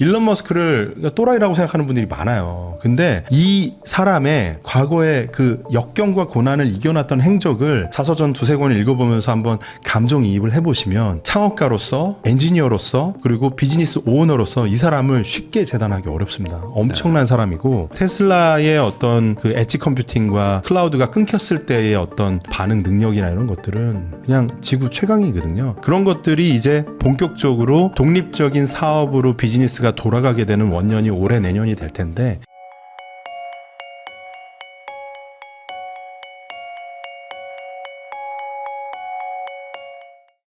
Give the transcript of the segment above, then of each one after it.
일론 머스크를 또라이라고 생각하는 분들이 많아요. 근데 이 사람의 과거의 그 역경과 고난을 이겨놨던 행적을 자서전 두세 권을 읽어보면서 한번 감정이입을 해보시면 창업가로서 엔지니어로서 그리고 비즈니스 오너로서 이 사람을 쉽게 재단하기 어렵습니다. 엄청난 사람이고 테슬라의 어떤 그 엣지 컴퓨팅과 클라우드가 끊겼을 때의 어떤 반응 능력이나 이런 것들은 그냥 지구 최강이거든요. 그런 것들이 이제 본격적으로 독립적인 사업으로 비즈니스가 돌아가게 되는 원년이 올해 내년이 될 텐데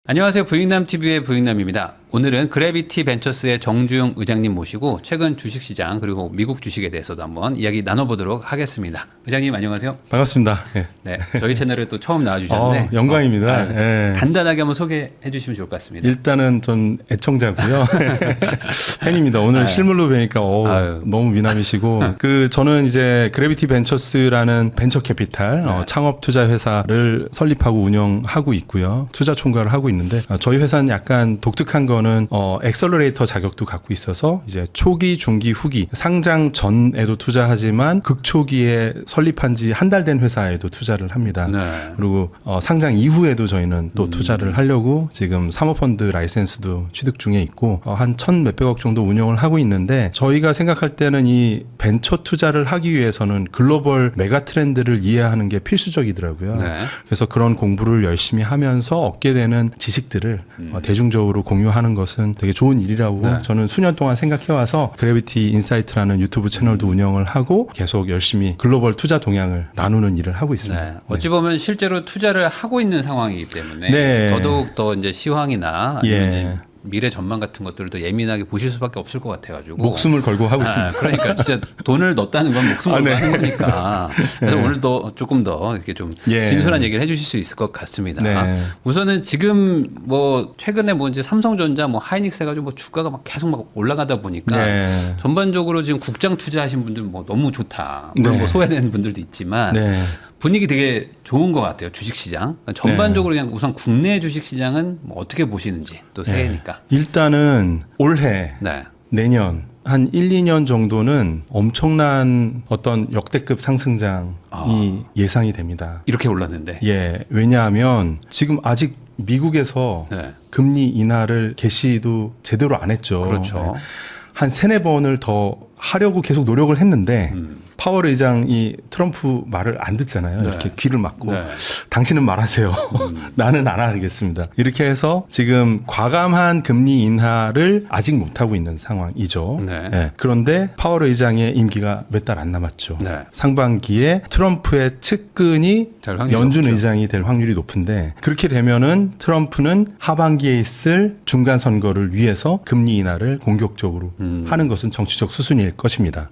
안녕하세요. 부익남TV의 부익남입니다. 오늘은 그래비티 벤처스의 정주영 의장님 모시고 최근 주식시장 그리고 미국 주식에 대해서도 한번 이야기 나눠보도록 하겠습니다. 의장님 안녕하세요. 반갑습니다. 예. 네, 저희 채널에 또 처음 나와주셨는데 영광입니다. 예. 간단하게 한번 소개해 주시면 좋을 것 같습니다. 일단은 전 애청자고요. 팬입니다. 오늘 실물로 뵈니까 너무 미남이시고 저는 이제 그래비티 벤처스라는 벤처 캐피탈 창업 투자 회사를 설립하고 운영하고 있고요. 투자 총괄을 하고 있는데 저희 회사는 약간 독특한 거는 엑셀러레이터 자격도 갖고 있어서 이제 초기, 중기, 후기 상장 전에도 투자하지만 극초기에 설립한 지 한 달 된 회사에도 투자를 합니다. 네. 그리고 상장 이후에도 저희는 또 투자를 하려고 지금 사모펀드 라이센스도 취득 중에 있고 한 1,000몇백억 정도 운영을 하고 있는데 저희가 생각할 때는 이 벤처 투자를 하기 위해서는 글로벌 메가 트렌드를 이해하는 게 필수적이더라고요. 네. 그래서 그런 공부를 열심히 하면서 얻게 되는 지식들을 대중적으로 공유하는 것은 되게 좋은 일이라고 저는 수년 동안 생각해와서 그래비티 인사이트라는 유튜브 채널도 운영을 하고 계속 열심히 글로벌 투자 동향을 나누는 일을 하고 있습니다. 네. 어찌 보면 실제로 투자를 하고 있는 상황이기 때문에 더더욱 더 이제 시황이나 아니면 이제 미래 전망 같은 것들도 예민하게 보실 수밖에 없을 것 같아가지고 목숨을 걸고 하고 있습니다. 그러니까 진짜 돈을 넣었다는 건 목숨 걸고 하는 거니까 그래서 오늘도 조금 더 이렇게 좀 진솔한 얘기를 해주실 수 있을 것 같습니다. 우선은 지금 뭐 최근에 뭐 이제 삼성전자 뭐 하이닉스 해가지고 뭐 주가가 막 계속 막 올라가다 보니까 전반적으로 지금 국장 투자하신 분들 뭐 너무 좋다. 물론 뭐 소외되는 분들도 있지만. 분위기 되게 좋은 것 같아요. 주식시장. 전반적으로 그냥 우선 국내 주식시장은 뭐 어떻게 보시는지 또 새해니까. 일단은 올해 내년 한 1, 2년 정도는 엄청난 어떤 역대급 상승장이 예상이 됩니다. 이렇게 올랐는데. 왜냐하면 지금 아직 미국에서 금리 인하를 개시도 제대로 안 했죠. 그렇죠. 한 3-4번을 더 하려고 계속 노력을 했는데 파월 의장이 트럼프 말을 안 듣잖아요. 이렇게 귀를 막고 당신은 말하세요. 나는 안 하겠습니다. 이렇게 해서 지금 과감한 금리 인하를 아직 못하고 있는 상황이죠. 그런데 파월 의장의 임기가 몇 달 안 남았죠. 상반기에 트럼프의 측근이 연준 의장이 될 확률이 높은데 그렇게 되면은 트럼프는 하반기에 있을 중간 선거를 위해서 금리 인하를 공격적으로 하는 것은 정치적 수순일 것입니다.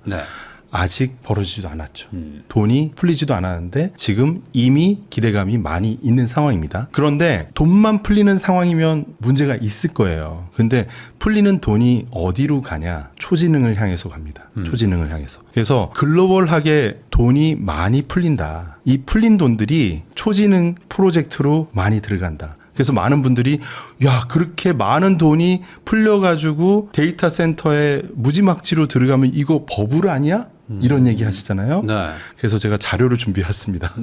아직 벌어지지도 않았죠. 돈이 풀리지도 않았는데 지금 이미 기대감이 많이 있는 상황입니다. 그런데 돈만 풀리는 상황이면 문제가 있을 거예요. 근데 풀리는 돈이 어디로 가냐? 초지능을 향해서 갑니다. 초지능을 향해서. 그래서 글로벌하게 돈이 많이 풀린다. 이 풀린 돈들이 초지능 프로젝트로 많이 들어간다. 그래서 많은 분들이 그렇게 많은 돈이 풀려가지고 데이터 센터에 무지막지로 들어가면 이거 버블 아니야? 이런 얘기 하시잖아요. 그래서 제가 자료를 준비했습니다.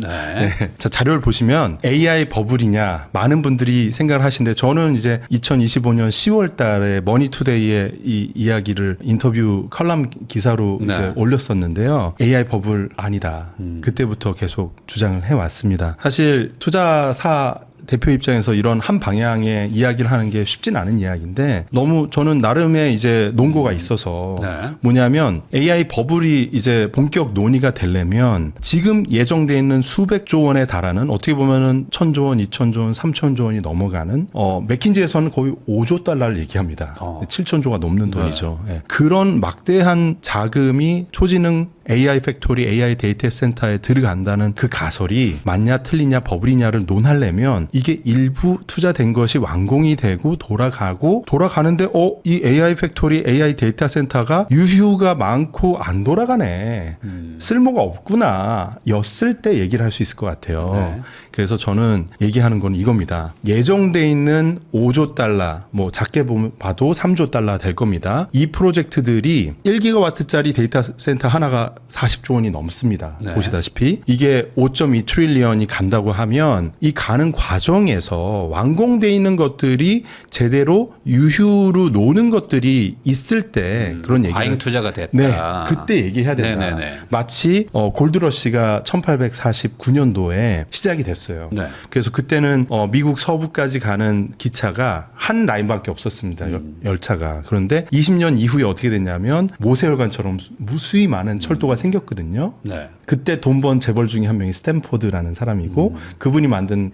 자, 자료를 보시면 AI 버블이냐 많은 분들이 생각을 하시는데 저는 이제 2025년 10월 달에 머니투데이에 이 이야기를 인터뷰 컬럼 기사로 이제 올렸었는데요. AI 버블 아니다. 그때부터 계속 주장을 해왔습니다. 사실 투자사 대표 입장에서 이런 한 방향의 이야기를 하는 게 쉽진 않은 이야기인데 너무 저는 나름의 이제 논거가 있어서 뭐냐면 AI 버블이 이제 본격 논의가 되려면 지금 예정돼 있는 수백조 원에 달하는 어떻게 보면은 1,000조 원, 2,000조 원, 3,000조 원이 넘어가는 맥킨지에서는 거의 5조 달러를 얘기합니다. 7,000조가 넘는 돈이죠. 그런 막대한 자금이 초지능 AI 팩토리, AI 데이터 센터에 들어간다는 그 가설이 맞냐 틀리냐 버블이냐를 논하려면 이게 일부 투자된 것이 완공이 되고 돌아가는데 이 AI 팩토리, AI 데이터 센터가 유휴가 많고 안 돌아가네. 쓸모가 없구나. 였을 때 얘기를 할 수 있을 것 같아요. 네. 그래서 저는 얘기하는 건 이겁니다. 예정돼 있는 5조 달러, 뭐 작게 봐도 3조 달러 될 겁니다. 이 프로젝트들이 1기가와트짜리 데이터 센터 하나가 40조 원이 넘습니다. 네. 보시다시피 이게 5.2 트릴리언이 간다고 하면 이 가는 과정에서 완공돼 있는 것들이 제대로 유휴로 노는 것들이 있을 때 그런 얘기를 과잉 투자가 됐다. 네, 그때 얘기해야 된다. 네네네. 마치 골드러시가 1849년도에 시작이 됐어요. 네. 그래서 그때는 미국 서부까지 가는 기차가 한 라인밖에 없었습니다. 열차가. 그런데 20년 이후에 어떻게 됐냐면 모세혈관처럼 무수히 많은 철도가 생겼거든요. 네. 그때 돈 번 재벌 중에 한 명이 스탠포드라는 사람이고 그분이 만든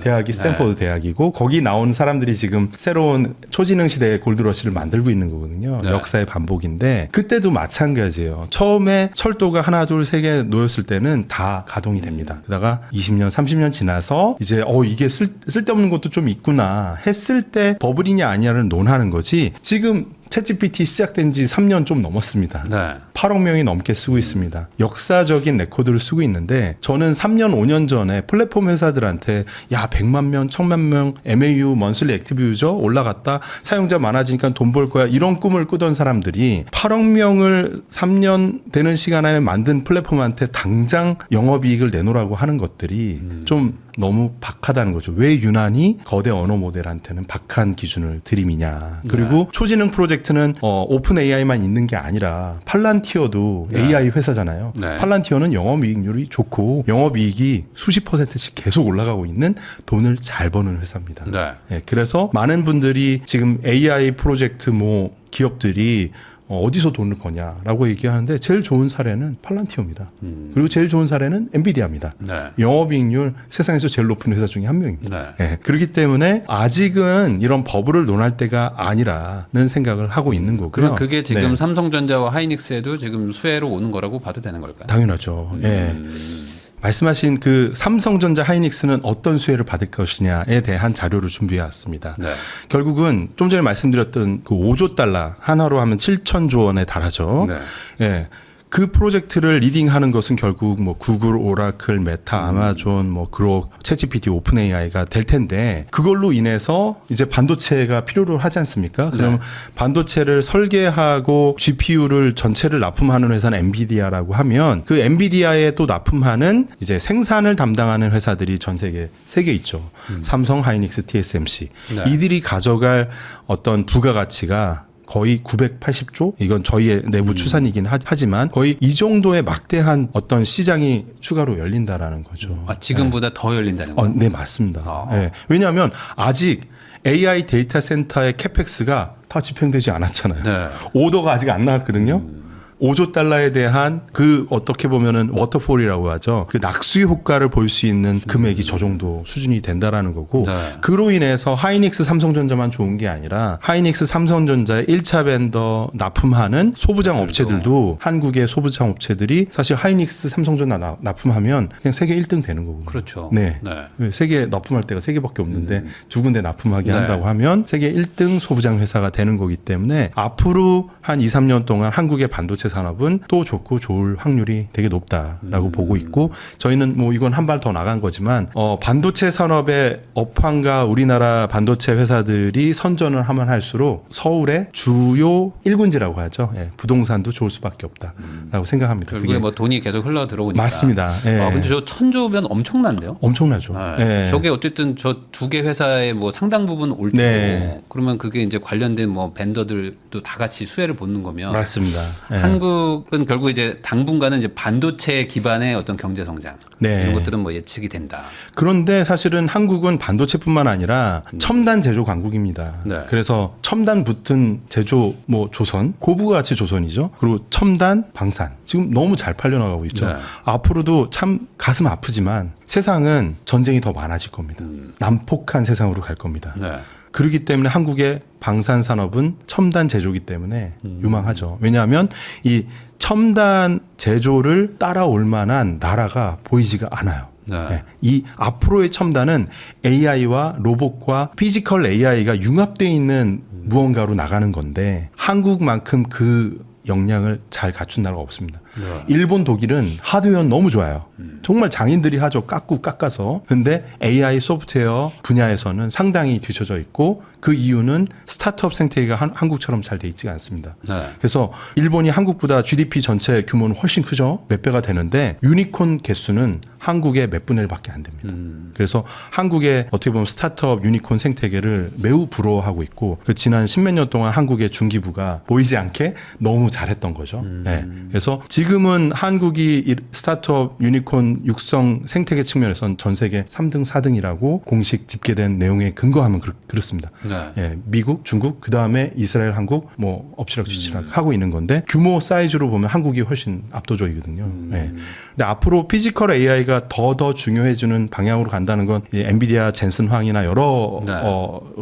대학이 스탠포드 대학이고 거기 나온 사람들이 지금 새로운 초지능 시대의 골드러시를 만들고 있는 거거든요. 네. 역사의 반복인데 그때도 마찬가지예요. 처음에 철도가 하나 둘 세 개 놓였을 때는 다 가동이 됩니다. 그러다가 20년 30년 지나서 이제 이게 쓸데없는 것도 좀 있구나 했을 때 버블이냐 아니냐를 논하는 거지 지금 챗GPT 시작된 지 3년 좀 넘었습니다. 네. 8억 명이 넘게 쓰고 있습니다. 역사적인 레코드를 쓰고 있는데 저는 3년 5년 전에 플랫폼 회사들한테 100만 명, 1000만 명 MAU, 먼슬리 액티브 유저 올라갔다. 사용자 많아지니까 돈 벌 거야. 이런 꿈을 꾸던 사람들이 8억 명을 3년 되는 시간 안에 만든 플랫폼한테 당장 영업이익을 내놓으라고 하는 것들이 좀 너무 박하다는 거죠. 왜 유난히 거대 언어 모델한테는 박한 기준을 들이미냐. 그리고 초지능 프로젝트는 오픈 AI만 있는 게 아니라 팔란티어도 AI 회사잖아요. 네. 팔란티어는 영업이익률이 좋고 영업이익이 수십 %씩 계속 올라가고 있는 돈을 잘 버는 회사입니다. 네. 예, 그래서 많은 분들이 지금 AI 프로젝트 기업들이 어디서 돈을 버냐라고 얘기하는데 제일 좋은 사례는 팔란티어입니다. 그리고 제일 좋은 사례는 엔비디아입니다. 네. 영업이익률 세상에서 제일 높은 회사 중에 한 명입니다. 네. 예, 그렇기 때문에 아직은 이런 버블을 논할 때가 아니라는 생각을 하고 있는 거고요. 그리고 그게 지금 네. 삼성전자와 하이닉스에도 지금 수혜로 오는 거라고 봐도 되는 걸까요? 당연하죠. 예. 말씀하신 그 삼성전자 하이닉스는 어떤 수혜를 받을 것이냐에 대한 자료를 준비해 왔습니다. 네. 결국은 좀 전에 말씀드렸던 그 5조 달러 하나로 하면 7천조 원에 달하죠. 네. 예. 그 프로젝트를 리딩하는 것은 결국 뭐 구글, 오라클, 메타, 아마존, 뭐 그록, 챗GPT, 오픈 AI가 될 텐데 그걸로 인해서 이제 반도체가 필요로 하지 않습니까? 그럼 네. 반도체를 설계하고 GPU를 전체를 납품하는 회사는 엔비디아라고 하면 그 엔비디아에 또 납품하는 이제 생산을 담당하는 회사들이 전 세계 3개 있죠. 삼성, 하이닉스, TSMC. 네. 이들이 가져갈 어떤 부가가치가 거의 980조? 이건 저희의 내부 추산이긴 하지만 거의 이 정도의 막대한 어떤 시장이 추가로 열린다라는 거죠. 지금보다 더 열린다는 거예요? 네, 맞습니다. 네. 왜냐하면 아직 AI 데이터 센터의 캐펙스가 다 집행되지 않았잖아요. 네. 오더가 아직 안 나왔거든요. 5조 달러에 대한 그 어떻게 보면은 워터폴이라고 하죠. 그 낙수 효과를 볼 수 있는 금액이 저 정도 수준이 된다라는 거고 네. 그로 인해서 하이닉스 삼성전자만 좋은 게 아니라 하이닉스 삼성전자의 1차 벤더 납품하는 소부장 업체들도 한국의 소부장 업체들이 사실 하이닉스 삼성전자 납품하면 그냥 세계 1등 되는 거거든요. 그렇죠. 네. 네. 세계 납품할 때가 3개밖에 없는데 두 군데 납품하게 네. 한다고 하면 세계 1등 소부장 회사가 되는 거기 때문에 앞으로 한 2, 3년 동안 한국의 반도체 산업은 또 좋고 좋을 확률이 되게 높다라고 보고 있고 저희는 뭐 이건 한 발 더 나간 거지만 반도체 산업의 업황과 우리나라 반도체 회사들이 선전을 하면 할수록 서울의 주요 1군지라고 하죠. 예, 부동산도 좋을 수밖에 없다라고 생각합니다. 결국에 뭐 돈이 계속 흘러 들어오니까. 맞습니다. 예. 근데 저 1000조면 엄청난데요? 엄청나죠. 네. 예. 저게 어쨌든 저 두 개 회사의 뭐 상당 부분 올 테고 네. 그러면 그게 이제 관련된 뭐 벤더들도 다 같이 수혜를 보는 거면 맞습니다. 예. 한국은 결국 이제 당분간은 이제 반도체 기반의 어떤 경제 성장 네. 이런 것들은 뭐 예측이 된다. 그런데 사실은 한국은 반도체뿐만 아니라 첨단 제조 강국입니다. 네. 그래서 첨단 붙은 제조 뭐 조선, 고부가치 조선이죠. 그리고 첨단 방산 지금 너무 잘 팔려나가고 있죠. 네. 앞으로도 참 가슴 아프지만 세상은 전쟁이 더 많아질 겁니다. 난폭한 세상으로 갈 겁니다. 네. 그렇기 때문에 한국의 방산 산업은 첨단 제조기 때문에 유망하죠. 왜냐하면 이 첨단 제조를 따라올 만한 나라가 보이지가 않아요. 네. 네. 이 앞으로의 첨단은 AI와 로봇과 피지컬 AI가 융합되어 있는 무언가로 나가는 건데 한국만큼 그 역량을 잘 갖춘 나라가 없습니다. 네. 일본, 독일은 하드웨어는 너무 좋아요. 정말 장인들이 하죠. 깎아서. 근데 AI 소프트웨어 분야에서는 상당히 뒤처져 있고 그 이유는 스타트업 생태계가 한국처럼 잘 돼 있지가 않습니다. 네. 그래서 일본이 한국보다 GDP 전체 규모는 훨씬 크죠. 몇 배가 되는데 유니콘 개수는 한국의 몇 분의 1밖에 안 됩니다. 그래서 한국의 어떻게 보면 스타트업 유니콘 생태계를 매우 부러워하고 있고 그 지난 10몇 년 동안 한국의 중기부가 보이지 않게 너무 잘했던 거죠. 네. 그래서 지금은 한국이 이 스타트업 유니콘 육성 생태계 측면에서는 전 세계 3등, 4등이라고 공식 집계된 내용에 근거하면 그렇습니다. 네. 예, 미국, 중국, 그 다음에 이스라엘, 한국, 뭐 엎치락뒤치락 하고 있는 건데 규모 사이즈로 보면 한국이 훨씬 압도적이거든요. 예. 근데 앞으로 피지컬 AI가 더 중요해지는 방향으로 간다는 건 이 엔비디아 젠슨 황이나 여러 네.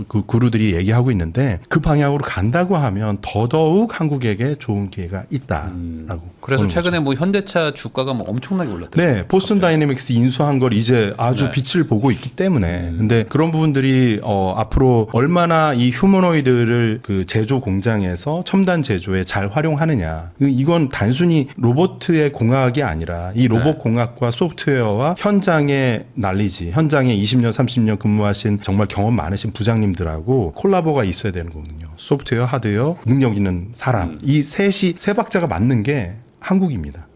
그 구루들이 얘기하고 있는데 그 방향으로 간다고 하면 더더욱 한국에게 좋은 기회가 있다라고. 그래서 보는 최근에 거죠. 뭐 현대차 주가가 뭐 엄청나게 올랐대요. 네, 보스턴 다이내믹스 인수한 걸 이제 아주 네. 빛을 보고 있기 때문에 근데 그런 부분들이 앞으로 얼마나 이 휴머노이드를 그 제조 공장에서 첨단 제조에 잘 활용하느냐 이건 단순히 로봇의 공학이 아니라 이 로봇 네. 공학과 소프트웨어와 현장의 난리지 현장에 20년 30년 근무하신 정말 경험 많으신 부장님들하고 콜라보가 있어야 되는 거거든요. 소프트웨어 하드웨어 능력 있는 사람 이 셋이 세 박자가 맞는 게 한국입니다.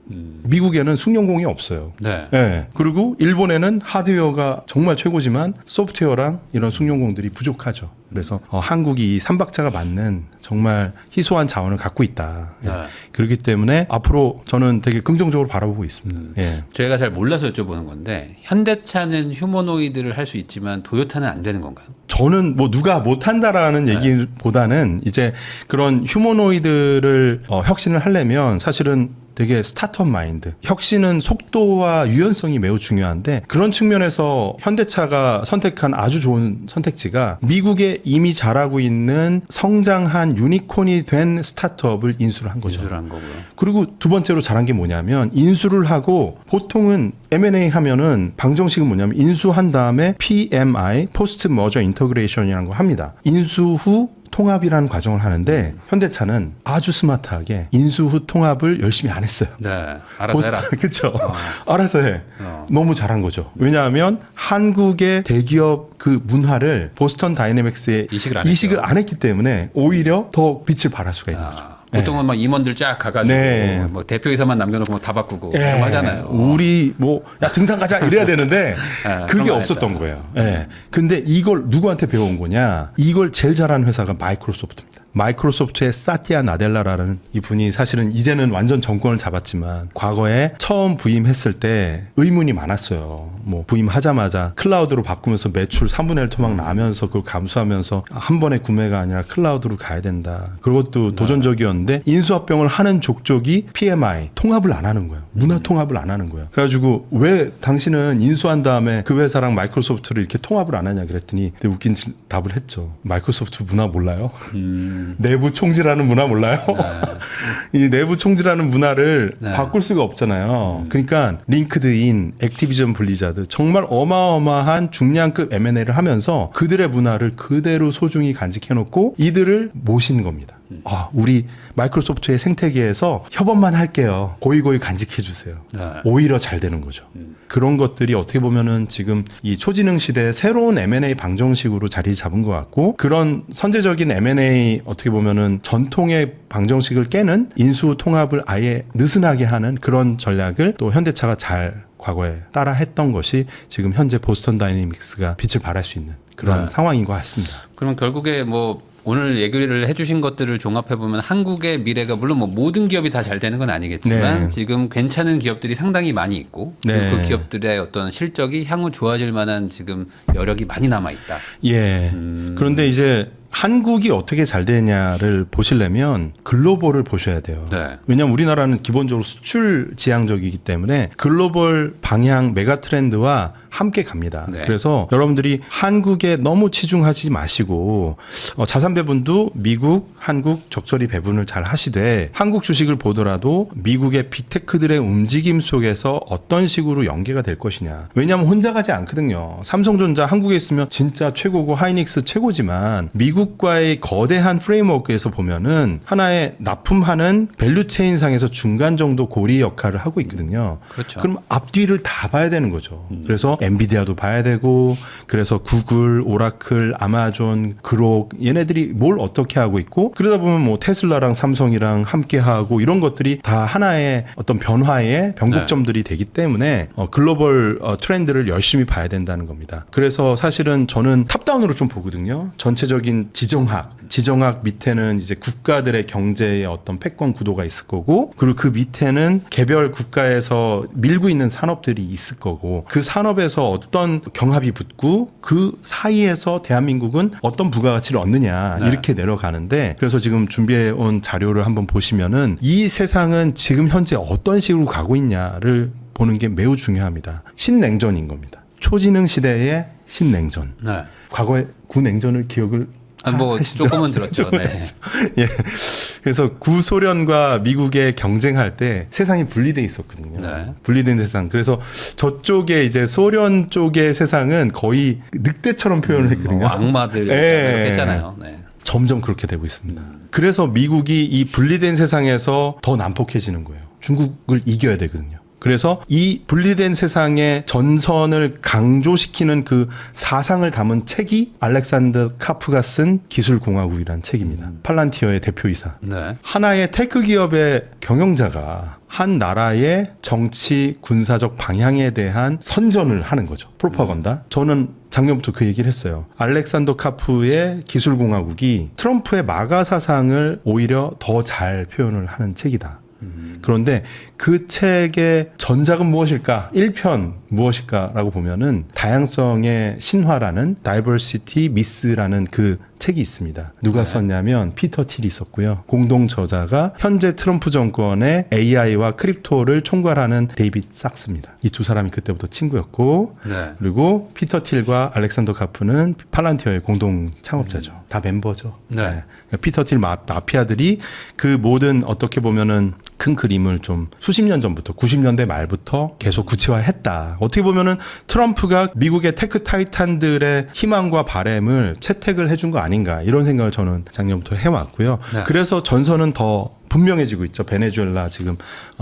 미국에는 숭늉공이 없어요. 네. 네. 그리고 일본에는 하드웨어가 정말 최고지만 소프트웨어랑 이런 숭늉공들이 부족하죠. 그래서 한국이 이 삼박자가 맞는 정말 희소한 자원을 갖고 있다. 네. 그렇기 때문에 앞으로 저는 되게 긍정적으로 바라보고 있습니다. 예. 저희가 잘 몰라서 여쭤보는 건데 현대차는 휴머노이드를 할 수 있지만 도요타는 안 되는 건가요? 저는 뭐 누가 못한다라는 얘기보다는 이제 그런 휴머노이드를 혁신을 하려면 사실은 되게 스타트업 마인드. 혁신은 속도와 유연성이 매우 중요한데 그런 측면에서 현대차가 선택한 아주 좋은 선택지가 미국에 이미 잘하고 있는 성장한 유니콘이 된 스타트업을 인수를 한 거죠. 인수를 한 거고요. 그리고 두 번째로 잘한 게 뭐냐면 인수를 하고 보통은 M&A 하면은 방정식은 뭐냐면 인수한 다음에 PMI, 포스트 머저 인터그레이션이라는 걸 합니다. 인수 후 통합이라는 과정을 하는데 현대차는 아주 스마트하게 인수 후 통합을 열심히 안 했어요. 네, 알아서 해라. 그렇죠. 알아서 해. 너무 잘한 거죠. 왜냐하면 한국의 대기업 그 문화를 보스턴 다이내믹스에 이식을 안 했기 때문에 오히려 더 빛을 발할 수가 있는 거죠. 보통은 막 임원들 쫙 가가지고 뭐 대표이사만 남겨놓고 뭐 다 바꾸고 이런 거 하잖아요. 우리 뭐 야 등산 가자 이래야 되는데 그게 없었던 거예요. 근데 이걸 누구한테 배워온 거냐? 이걸 제일 잘하는 회사가 마이크로소프트입니다. 마이크로소프트의 사티아 나델라라는 이분이 사실은 이제는 완전 정권을 잡았지만 과거에 처음 부임했을 때 의문이 많았어요. 뭐 부임하자마자 클라우드로 바꾸면서 매출 3분의 1 토막 나면서 그걸 감수하면서 한 번에 구매가 아니라 클라우드로 가야 된다. 그것도 도전적이었는데 인수합병을 하는 족족이 PMI 통합을 안 하는 거예요. 문화 통합을 안 하는 거예요. 그래가지고 왜 당신은 인수한 다음에 그 회사랑 마이크로소프트를 이렇게 통합을 안 하냐 그랬더니 되게 웃긴 답을 했죠. 마이크로소프트 문화 몰라요? 내부 총질하는 문화 몰라요? 이 내부 총질하는 문화를 바꿀 수가 없잖아요. 그러니까 링크드인, 액티비전 블리자드 정말 어마어마한 중량급 M&A를 하면서 그들의 문화를 그대로 소중히 간직해놓고 이들을 모신 겁니다. 우리 마이크로소프트의 생태계에서 협업만 할게요. 고이고이 간직해 주세요. 오히려 잘 되는 거죠. 그런 것들이 어떻게 보면은 지금 이 초지능 시대의 새로운 M&A 방정식으로 자리 잡은 것 같고 그런 선제적인 M&A 어떻게 보면은 전통의 방정식을 깨는 인수 통합을 아예 느슨하게 하는 그런 전략을 또 현대차가 잘 과거에 따라 했던 것이 지금 현재 보스턴 다이내믹스가 빛을 발할 수 있는 그런 상황인 것 같습니다. 그럼 결국에 뭐 오늘 얘기를 해주신 것들을 종합해보면 한국의 미래가 물론 뭐 모든 기업이 다 잘 되는 건 아니겠지만 지금 괜찮은 기업들이 상당히 많이 있고 그리고 그 기업들의 어떤 실적이 향후 좋아질 만한 지금 여력이 많이 남아있다. 그런데 이제 한국이 어떻게 잘 되냐를 보시려면 글로벌을 보셔야 돼요. 왜냐하면 우리나라는 기본적으로 수출 지향적이기 때문에 글로벌 방향 메가 트렌드와 함께 갑니다. 네. 그래서 여러분들이 한국에 너무 치중하지 마시고 자산 배분도 미국, 한국 적절히 배분을 잘 하시되 한국 주식을 보더라도 미국의 빅테크들의 움직임 속에서 어떤 식으로 연계가 될 것이냐. 왜냐하면 혼자 가지 않거든요. 삼성전자 한국에 있으면 진짜 최고고 하이닉스 최고지만 미국과의 거대한 프레임워크에서 보면은 하나의 납품하는 밸류체인상에서 중간 정도 고리 역할을 하고 있거든요. 그렇죠. 그럼 앞뒤를 다 봐야 되는 거죠. 그래서 엔비디아도 봐야 되고 그래서 구글, 오라클, 아마존, 그록 얘네들이 뭘 어떻게 하고 있고 그러다 보면 뭐 테슬라랑 삼성이랑 함께 하고 이런 것들이 다 하나의 어떤 변화의 변곡점들이 되기 때문에 글로벌 트렌드를 열심히 봐야 된다는 겁니다. 그래서 사실은 저는 탑다운으로 좀 보거든요. 전체적인 지정학 밑에는 이제 국가들의 경제의 어떤 패권 구도가 있을 거고 그리고 그 밑에는 개별 국가에서 밀고 있는 산업들이 있을 거고 그 산업에서 어떤 경합이 붙고 그 사이에서 대한민국은 어떤 부가가치를 얻느냐 이렇게 내려가는데 그래서 지금 준비해 온 자료를 한번 보시면은 이 세상은 지금 현재 어떤 식으로 가고 있냐를 보는 게 매우 중요합니다. 신냉전인 겁니다. 초지능 시대의 신냉전. 네. 과거에 구냉전을 기억을 뭐 하시죠? 조금은 들었죠. 네. 예. 그래서 구소련과 미국의 경쟁할 때 세상이 분리돼 있었거든요. 네. 분리된 세상. 그래서 저쪽에 이제 소련 쪽의 세상은 거의 늑대처럼 표현을 했거든요. 뭐 악마들 예. 이렇게 했잖아요. 네. 점점 그렇게 되고 있습니다. 그래서 미국이 이 분리된 세상에서 더 난폭해지는 거예요. 중국을 이겨야 되거든요. 그래서 이 분리된 세상의 전선을 강조시키는 그 사상을 담은 책이 알렉산더 카프가 쓴 기술공화국이라는 책입니다. 팔란티어의 대표이사. 네. 하나의 테크 기업의 경영자가 한 나라의 정치 군사적 방향에 대한 선전을 하는 거죠. 프로파간다. 저는 작년부터 그 얘기를 했어요. 알렉산더 카프의 기술공화국이 트럼프의 마가 사상을 오히려 더 잘 표현을 하는 책이다. 그런데 그 책의 전작은 무엇일까? 1편 무엇일까라고 보면은 다양성의 신화라는 Diversity Myth라는 그 책이 있습니다. 누가 썼냐면 피터 틸이 썼고요. 공동 저자가 현재 트럼프 정권의 AI와 크립토를 총괄하는 데이빗 sak스입니다. 이 두 사람이 그때부터 친구였고 네. 그리고 피터 틸과 알렉산더 카프는 팔란티어의 공동 창업자죠. 다 멤버죠. 네. 피터 틸 마피아들이 그 모든 어떻게 보면은 큰 그림을 좀 수십 년 전부터 90년대 말부터 계속 구체화했다. 어떻게 보면은 트럼프가 미국의 테크 타이탄들의 희망과 바램을 채택을 해준 거 아닌가 이런 생각을 저는 작년부터 해왔고요. 네. 그래서 전선은 더 분명해지고 있죠. 베네수엘라 지금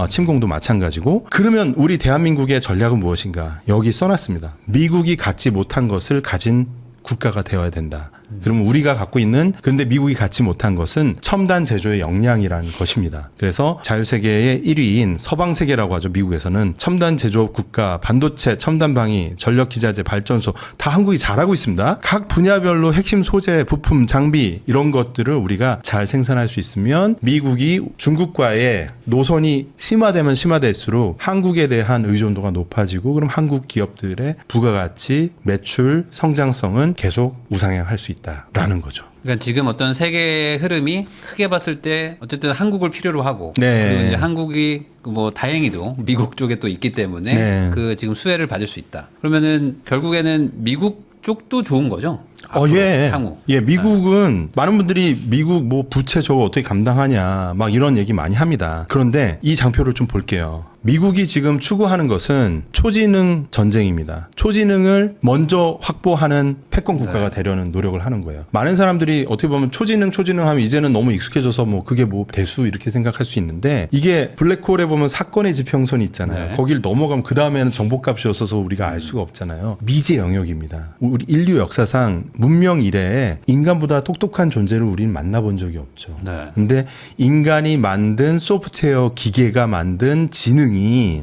침공도 마찬가지고. 그러면 우리 대한민국의 전략은 무엇인가? 여기 써놨습니다. 미국이 갖지 못한 것을 가진 국가가 되어야 된다. 그러면 우리가 갖고 있는 그런데 미국이 갖지 못한 것은 첨단 제조의 역량이라는 것입니다. 그래서 자유세계의 1위인 서방세계라고 하죠. 미국에서는 첨단 제조업 국가, 반도체, 첨단방위, 전력기자재, 발전소 다 한국이 잘하고 있습니다. 각 분야별로 핵심 소재, 부품, 장비 이런 것들을 우리가 잘 생산할 수 있으면 미국이 중국과의 노선이 심화되면 심화될수록 한국에 대한 의존도가 높아지고 그럼 한국 기업들의 부가가치, 매출, 성장성은 계속 우상향할 수 있다라는 거죠. 그러니까 지금 어떤 세계의 흐름이 크게 봤을 때 어쨌든 한국을 필요로 하고 네. 그리고 이제 한국이 뭐 다행히도 미국 쪽에 또 있기 때문에 네. 그 지금 수혜를 받을 수 있다. 그러면은 결국에는 미국 쪽도 좋은 거죠. 앞으로 예. 향후. 예, 미국은 많은 분들이 미국 뭐 부채 저거 어떻게 감당하냐 막 이런 얘기 많이 합니다. 그런데 이 장표를 좀 볼게요. 미국이 지금 추구하는 것은 초지능 전쟁입니다. 초지능을 먼저 확보하는 패권 국가가 되려는 노력을 하는 거예요. 많은 사람들이 어떻게 보면 초지능 하면 이제는 너무 익숙해져서 뭐 그게 뭐 대수 이렇게 생각할 수 있는데 이게 블랙홀에 보면 사건의 지평선이 있잖아요. 네. 거길 넘어가면 그 다음에는 정보값이 없어서 우리가 알 수가 없잖아요. 미제 영역입니다. 우리 인류 역사상 문명 이래에 인간보다 똑똑한 존재를 우리는 만나본 적이 없죠. 네. 근데 인간이 만든 소프트웨어 기계가 만든 지능이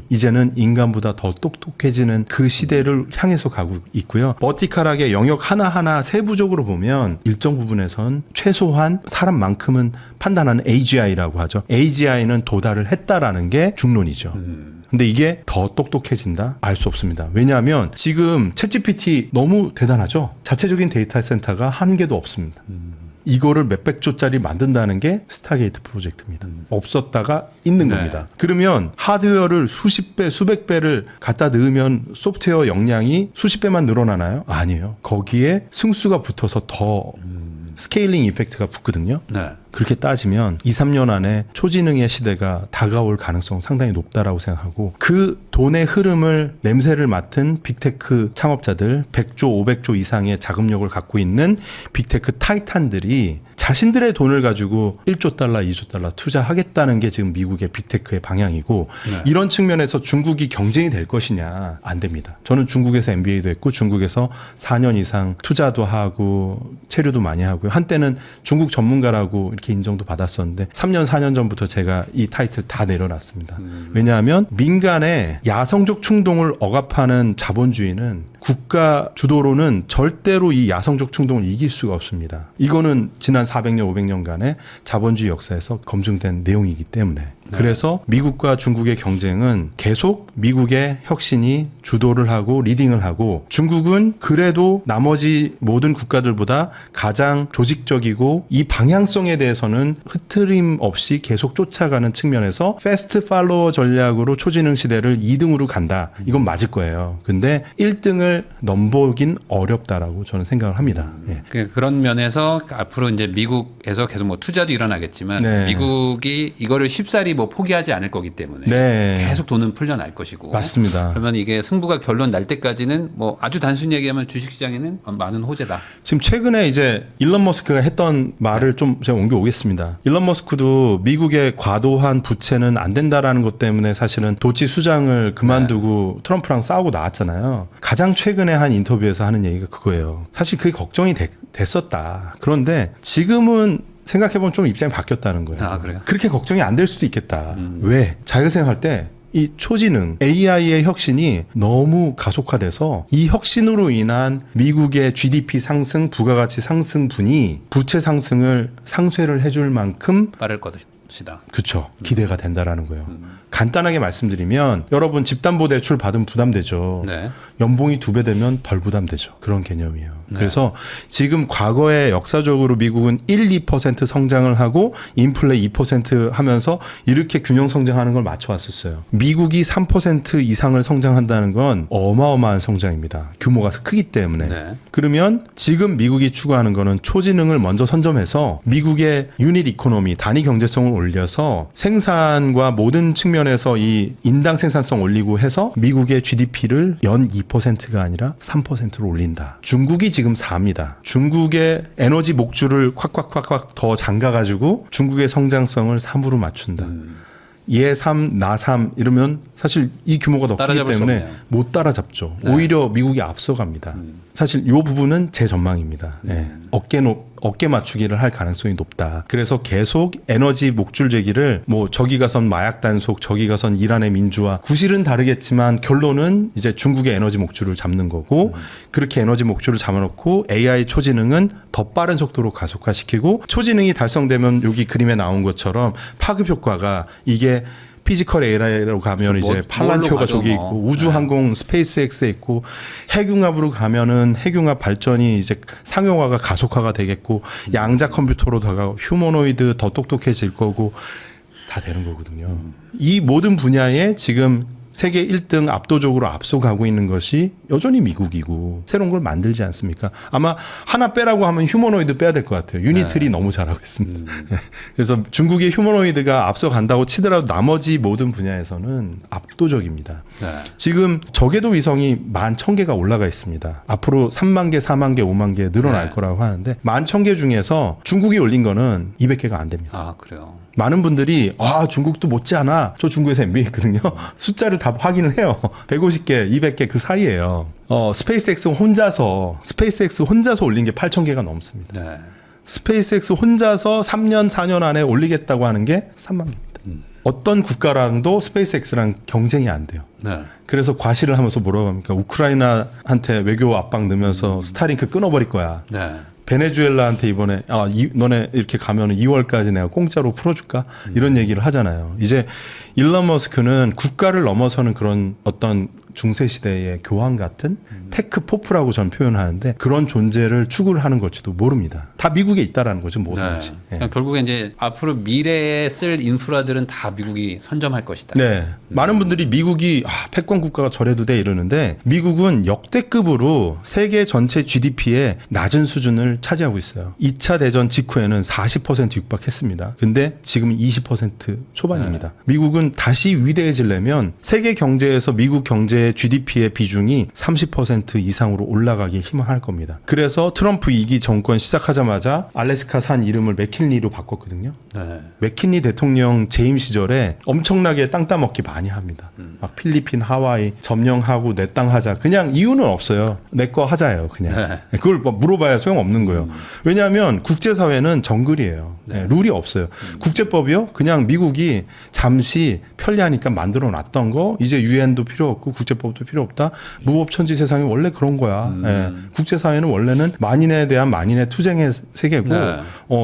이제는 인간보다 더 똑똑해지는 그 시대를 향해서 가고 있고요. 버티컬하게 영역 하나하나 세부적으로 보면 일정 부분에선 최소한 사람만큼은 판단하는 AGI라고 하죠. AGI는 도달을 했다라는 게 중론이죠. 근데 이게 더 똑똑해진다? 알 수 없습니다. 왜냐하면 지금 챗GPT 너무 대단하죠. 자체적인 데이터 센터가 한 개도 없습니다. 이거를 몇백 조짜리 만든다는 게 스타게이트 프로젝트입니다. 없었다가 있는 네. 겁니다. 그러면 하드웨어를 수십 배, 수백 배를 갖다 넣으면 소프트웨어 역량이 수십 배만 늘어나나요? 아니에요. 거기에 승수가 붙어서 더 스케일링 이펙트가 붙거든요. 네. 그렇게 따지면 2, 3년 안에 초지능의 시대가 다가올 가능성 상당히 높다라고 생각하고 그 돈의 흐름을 냄새를 맡은 빅테크 창업자들 100조, 500조 이상의 자금력을 갖고 있는 빅테크 타이탄들이 자신들의 돈을 가지고 1조 달러, 2조 달러 투자하겠다는 게 지금 미국의 빅테크의 방향이고 네. 이런 측면에서 중국이 경쟁이 될 것이냐 안 됩니다. 저는 중국에서 MBA도 했고 중국에서 4년 이상 투자도 하고 체류도 많이 하고요. 한때는 중국 전문가라고 이렇게 인정도 받았었는데 3년, 4년 전부터 제가 이 타이틀 다 내려놨습니다. 왜냐하면 민간의 야성적 충동을 억압하는 자본주의는 국가 주도로는 절대로 이 야성적 충동을 이길 수가 없습니다. 이거는 지난 400년, 500년간의 자본주의 역사에서 검증된 내용이기 때문에. 그래서 미국과 중국의 경쟁은 계속 미국의 혁신이 주도를 하고 리딩을 하고 중국은 그래도 나머지 모든 국가들보다 가장 조직적이고 이 방향성에 대해서는 흐트림 없이 계속 쫓아가는 측면에서 패스트 팔로워 전략으로 초지능 시대를 2등으로 간다. 이건 맞을 거예요. 근데 1등을 넘보긴 어렵다라고 저는 생각을 합니다. 예. 그런 면에서 앞으로 이제 미국에서 계속 뭐 투자도 일어나겠지만 네. 미국이 이거를 쉽사리 뭐 포기하지 않을 거기 때문에 네. 계속 돈은 풀려날 것이고 맞습니다. 그러면 이게 승부가 결론 날 때까지는 뭐 아주 단순히 얘기하면 주식시장에는 많은 호재다. 지금 최근에 이제 일론 머스크가 했던 말을 좀 제가 옮겨오겠습니다. 일론 머스크도 미국의 과도한 부채는 안 된다라는 것 때문에 사실은 도치 수장을 그만두고 트럼프랑 싸우고 나왔잖아요. 가장 최근에 한 인터뷰에서 하는 얘기가 그거예요. 사실 그게 걱정이 됐었다. 그런데 지금은 생각해보면 좀 입장이 바뀌었다는 거예요. 아, 그래요? 그렇게 걱정이 안 될 수도 있겠다. 왜? 자기가 생각할 때 이 초지능 AI의 혁신이 너무 가속화돼서 이 혁신으로 인한 미국의 GDP 상승, 부가가치 상승분이 부채 상승을 상쇄를 해줄 만큼 빠를 것이다. 그렇죠. 기대가 된다라는 거예요. 간단하게 말씀드리면 여러분 집담보대출 받으면 부담되죠. 네. 연봉이 2배 되면 덜 부담되죠. 그런 개념이에요. 그래서 지금 과거에 역사적으로 미국은 1, 2% 성장을 하고 인플레 2% 하면서 이렇게 균형 성장하는 걸 맞춰왔었어요. 미국이 3% 이상을 성장한다는 건 어마어마한 성장입니다. 규모가 크기 때문에. 네. 그러면 지금 미국이 추구하는 거는 초지능을 먼저 선점해서 미국의 유닛 이코노미, 단위 경제성을 올려서 생산과 모든 측면에서 이 인당 생산성 올리고 해서 미국의 GDP를 연 2%가 아니라 3%로 올린다. 중국이 지금 4입니다. 중국의 에너지 목줄을 콱콱콱콱 더 잠가가지고 중국의 성장성을 3으로 맞춘다. 얘 3, 나 3 이러면 사실 이 규모가 더 크기 따라잡을 수 때문에 없네요. 못 따라잡죠. 네. 오히려 미국이 앞서갑니다. 사실 이 부분은 제 전망입니다. 예. 어깨 맞추기를 할 가능성이 높다. 그래서 계속 에너지 목줄 제기를 뭐 저기 가선 마약 단속, 저기 가선 이란의 민주화 구실은 다르겠지만 결론은 이제 중국의 에너지 목줄을 잡는 거고 그렇게 에너지 목줄을 잡아놓고 AI 초지능은 더 빠른 속도로 가속화시키고 초지능이 달성되면 여기 그림에 나온 것처럼 파급 효과가 이게 피지컬 AI로 가면 이제 뭘로 팔란티오가 가죠, 저기 뭐. 있고 우주항공 스페이스X에 있고 핵융합으로 가면은 핵융합 발전이 이제 상용화가 가속화가 되겠고 양자 컴퓨터로 다가고 휴머노이드 더 똑똑해질 거고 다 되는 거거든요. 이 모든 분야에 지금 세계 1등 압도적으로 앞서가고 있는 것이 여전히 미국이고 새로운 걸 만들지 않습니까? 아마 하나 빼라고 하면 휴머노이드 빼야 될 것 같아요. 유니트리 너무 잘하고 있습니다. 그래서 중국의 휴머노이드가 앞서간다고 치더라도 나머지 모든 분야에서는 압도적입니다. 네. 지금 저궤도 위성이 11,000개가 올라가 있습니다. 앞으로 3만 개, 4만 개, 5만 개 늘어날 네. 거라고 하는데 11,000개 중에서 중국이 올린 거는 200개가 안 됩니다. 아, 그래요. 많은 분들이 중국도 못지않아. 저 중국에서 MBA 했거든요. 숫자를 다 확인을 해요. 150개, 200개 그 사이예요. 스페이스X 혼자서 올린 게 8,000개가 넘습니다. 네. 스페이스X 혼자서 3년, 4년 안에 올리겠다고 하는 게 3만 개입니다. 어떤 국가랑도 스페이스X랑 경쟁이 안 돼요. 네. 그래서 과시를 하면서 뭐라고 합니까? 우크라이나한테 외교 압박 넣으면서 스타링크 끊어버릴 거야. 네. 베네수엘라한테 이번에 너네 이렇게 가면은 2월까지 내가 공짜로 풀어줄까 이런 얘기를 하잖아요. 이제 일론 머스크는 국가를 넘어서는 그런 어떤 중세 시대의 교황 같은 테크포프라고 저는 표현하는데 그런 존재를 추구를 하는 걸지도 모릅니다. 다 미국에 있다라는 거죠, 모든 네. 것이. 그러니까 결국에 이제 앞으로 미래에 쓸 인프라들은 다 미국이 선점할 것이다. 네. 많은 분들이 미국이 패권 국가가 저래도 돼 이러는데 미국은 역대급으로 세계 전체 GDP의 낮은 수준을 차지하고 있어요. 2차 대전 직후에는 40% 육박했습니다. 근데 지금 20% 초반입니다. 미국은 다시 위대해지려면 세계 경제에서 미국 경제의 GDP의 비중이 30% 이상으로 올라가길 희망할 겁니다. 그래서 트럼프 2기 정권 시작하자마자 알래스카 산 이름을 맥킨리로 바꿨거든요. 네. 맥킨리 대통령 재임 시절에 엄청나게 땅 따먹기 많이 합니다. 막 필리핀, 하와이 점령하고 내 땅 하자. 그냥 이유는 없어요. 내 거 하자예요. 그냥. 네. 그걸 뭐 물어봐야 소용없는 거예요. 왜냐하면 국제사회는 정글이에요. 네. 룰이 없어요. 국제법이요? 그냥 미국이 잠시 편리하니까 만들어 놨던 거 이제 유엔도 필요 없고 국제법도 필요 없다. 무법천지 세상이 원래 그런 거야. 네. 국제사회는 원래는 만인에 대한 만인의 투쟁의 세계고 네.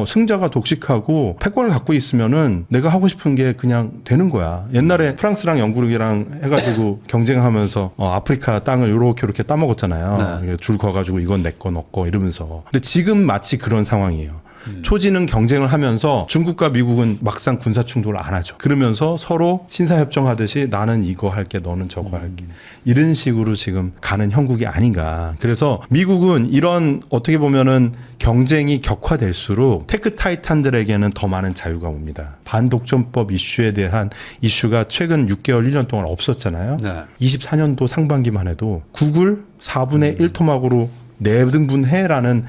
승자가 독식하고 패권을 갖고 있으면은 내가 하고 싶은 게 그냥 되는 거야. 옛날에 프랑스랑 영국이랑 해가지고 경쟁하면서 아프리카 땅을 요렇게 따먹었잖아요. 네. 줄 거가지고 이건 내 거 너 거 이러면서. 근데 지금 마치 그런 상황이에요. 초지능 경쟁을 하면서 중국과 미국은 막상 군사 충돌을 안 하죠. 그러면서 서로 신사협정하듯이 나는 이거 할게 너는 저거 할게 이런 식으로 지금 가는 형국이 아닌가. 그래서 미국은 이런 어떻게 보면은 경쟁이 격화될수록 테크 타이탄들에게는 더 많은 자유가 옵니다. 반독점법 이슈에 대한 이슈가 최근 6개월 1년 동안 없었잖아요. 네. 24년도 상반기만 해도 구글 4분의 1 토막으로 내등분해라는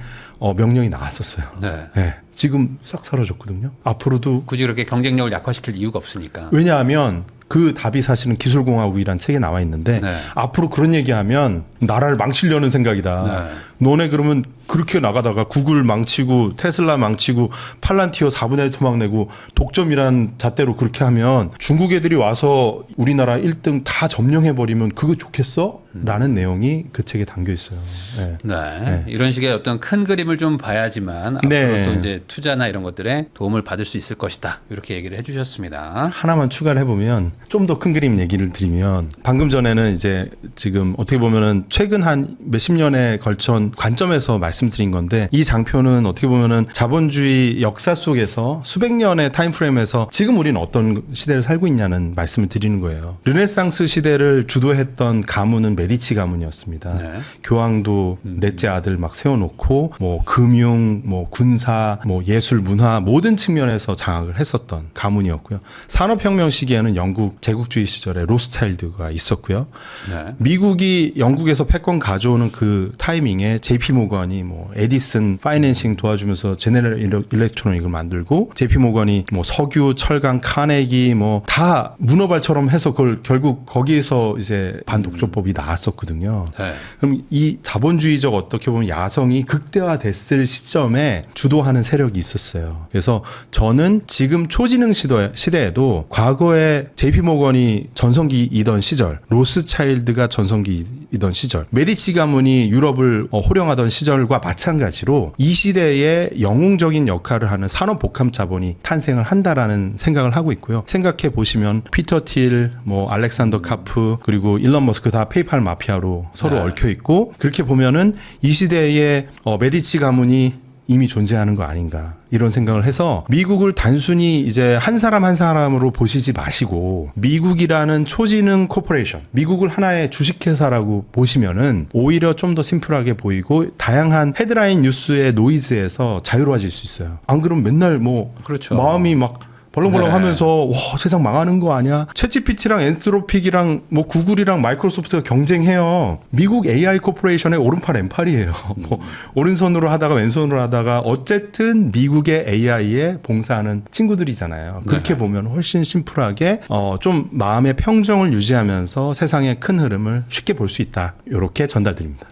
명령이 나왔었어요. 네. 네. 지금 싹 사라졌거든요. 앞으로도 굳이 그렇게 경쟁력을 약화시킬 이유가 없으니까. 왜냐하면 그 답이 사실은 기술공화국이란 책에 나와 있는데 네. 앞으로 그런 얘기하면 나라를 망치려는 생각이다. 네. 너네 그러면 그렇게 나가다가 구글 망치고 테슬라 망치고 팔란티어 4분의 1 토막 내고 독점이란 잣대로 그렇게 하면 중국 애들이 와서 우리나라 1등 다 점령해버리면 그거 좋겠어? 라는 내용이 그 책에 담겨 있어요. 네. 네. 이런 식의 어떤 큰 그림을 좀 봐야지만 앞으로 네. 또 이제 투자나 이런 것들에 도움을 받을 수 있을 것이다. 이렇게 얘기를 해주셨습니다. 하나만 추가를 해보면 좀 더 큰 그림 얘기를 드리면 방금 전에는 이제 지금 어떻게 보면은 최근 한 몇십 년에 걸쳐 관점에서 말씀드린 건데 이 장표는 어떻게 보면은 자본주의 역사 속에서 수백 년의 타임프레임에서 지금 우리는 어떤 시대를 살고 있냐는 말씀을 드리는 거예요. 르네상스 시대를 주도했던 가문은 메디치 가문이었습니다. 네. 교황도 넷째 아들 막 세워놓고 뭐 금융, 뭐 군사, 뭐 예술, 문화 모든 측면에서 장악을 했었던 가문이었고요. 산업혁명 시기에는 영국 제국주의 시절에 로스차일드가 있었고요. 네. 미국이 영국에서 패권 가져오는 그 타이밍에 JP 모건이 뭐 에디슨 파이낸싱 도와주면서 제네럴 일렉트로닉을 만들고 JP 모건이 뭐 석유, 철강, 카네기 뭐 다 문어발처럼 해서 그걸 결국 거기에서 이제 반독점법이 나왔었거든요. 네. 그럼 이 자본주의적 어떻게 보면 야성이 극대화됐을 시점에 주도하는 세력이 있었어요. 그래서 저는 지금 초지능 시대에도 과거에 JP 모건이 전성기이던 시절, 로스차일드가 전성기이던 시절, 메디치 가문이 유럽을 호령하던 시절과 마찬가지로 이 시대에 영웅적인 역할을 하는 산업복합 자본이 탄생을 한다라는 생각을 하고 있고요. 생각해 보시면 피터 틸, 뭐 알렉산더 카프 그리고 일론 머스크 다 페이팔 마피아로 서로 네. 얽혀 있고 그렇게 보면은 이 시대에 메디치 가문이 이미 존재하는 거 아닌가 이런 생각을 해서 미국을 단순히 이제 한 사람 한 사람으로 보시지 마시고 미국이라는 초지능 코퍼레이션, 미국을 하나의 주식회사라고 보시면은 오히려 좀 더 심플하게 보이고 다양한 헤드라인 뉴스의 노이즈에서 자유로워질 수 있어요. 안 그러면 맨날 뭐 그렇죠. 마음이 막 벌렁벌렁 네. 하면서 와 세상 망하는 거 아니야? 챗GPT랑 엔스로픽이랑 뭐 구글이랑 마이크로소프트가 경쟁해요. 미국 AI 코퍼레이션의 오른팔 왼팔이에요. 뭐 오른손으로 하다가 왼손으로 하다가 어쨌든 미국의 AI에 봉사하는 친구들이잖아요. 그렇게 네. 보면 훨씬 심플하게 좀 마음의 평정을 유지하면서 세상의 큰 흐름을 쉽게 볼 수 있다. 이렇게 전달드립니다.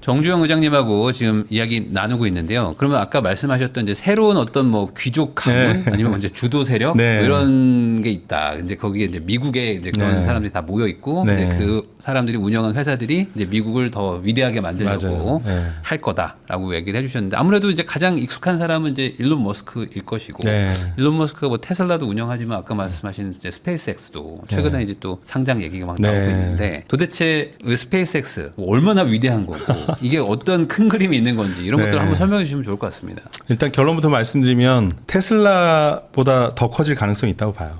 정주영 의장님하고 지금 이야기 나누고 있는데요. 그러면 아까 말씀하셨던 이제 새로운 어떤 뭐 귀족 가문 아니면 이제 주도 세력 뭐 이런 게 있다. 이제 거기에 이제 미국에 이제 그런 사람들이 다 모여 있고 이제 그 사람들이 운영한 회사들이 이제 미국을 더 위대하게 만들려고 할 거다라고 얘기를 해주셨는데 아무래도 이제 가장 익숙한 사람은 이제 일론 머스크일 것이고 일론 머스크가 뭐 테슬라도 운영하지만 아까 말씀하신 이제 스페이스X도 최근에 이제 또 상장 얘기가 막 나오고 있는데 도대체 그 스페이스X 얼마나 위대한 거고 이게 어떤 큰 그림이 있는 건지 이런 것들을 한번 설명해 주시면 좋을 것 같습니다. 일단 결론부터 말씀드리면 테슬라보다 더 커질 가능성이 있다고 봐요.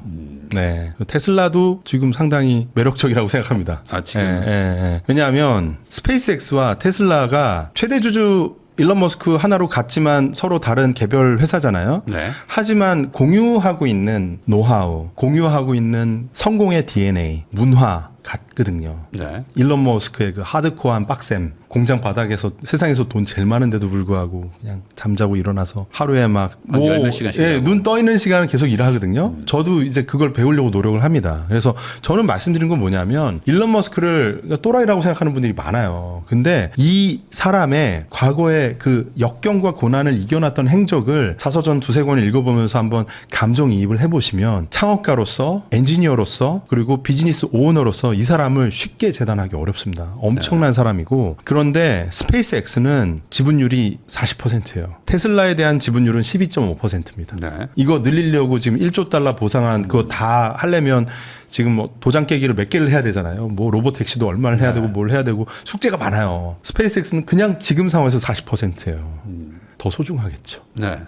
네, 테슬라도 지금 상당히 매력적이라고 생각합니다. 아, 지금? 왜냐하면 스페이스X와 테슬라가 최대 주주 일론 머스크 하나로 같지만 서로 다른 개별 회사잖아요. 하지만 공유하고 있는 노하우, 공유하고 있는 성공의 DNA, 문화 같거든요. 일론 머스크의 그 하드코어한 빡셈, 공장 바닥에서 세상에서 돈 제일 많은데도 불구하고 그냥 잠자고 일어나서 하루에 막 몇 시간씩 눈 떠 있는 시간을 계속 일하거든요. 저도 이제 그걸 배우려고 노력을 합니다. 그래서 저는 말씀드린 건 뭐냐면 일론 머스크를 또라이라고 생각하는 분들이 많아요. 근데 이 사람의 과거의 그 역경과 고난을 이겨놨던 행적을 자서전 두세 권을 읽어보면서 한번 감정이입을 해보시면 창업가로서 엔지니어로서 그리고 비즈니스 오너로서 이 사람을 쉽게 재단하기 어렵습니다. 엄청난 사람이고 그런데 스페이스X는 지분율이 40%예요. 테슬라에 대한 지분율은 12.5%입니다. 이거 늘리려고 지금 1조 달러 보상한 그거 다 하려면 지금 뭐 도장 깨기를 몇 개를 해야 되잖아요. 뭐 로봇 택시도 얼마를 해야 되고 뭘 해야 되고 숙제가 많아요. 스페이스X는 그냥 지금 상황에서 40%예요. 더 소중하겠죠.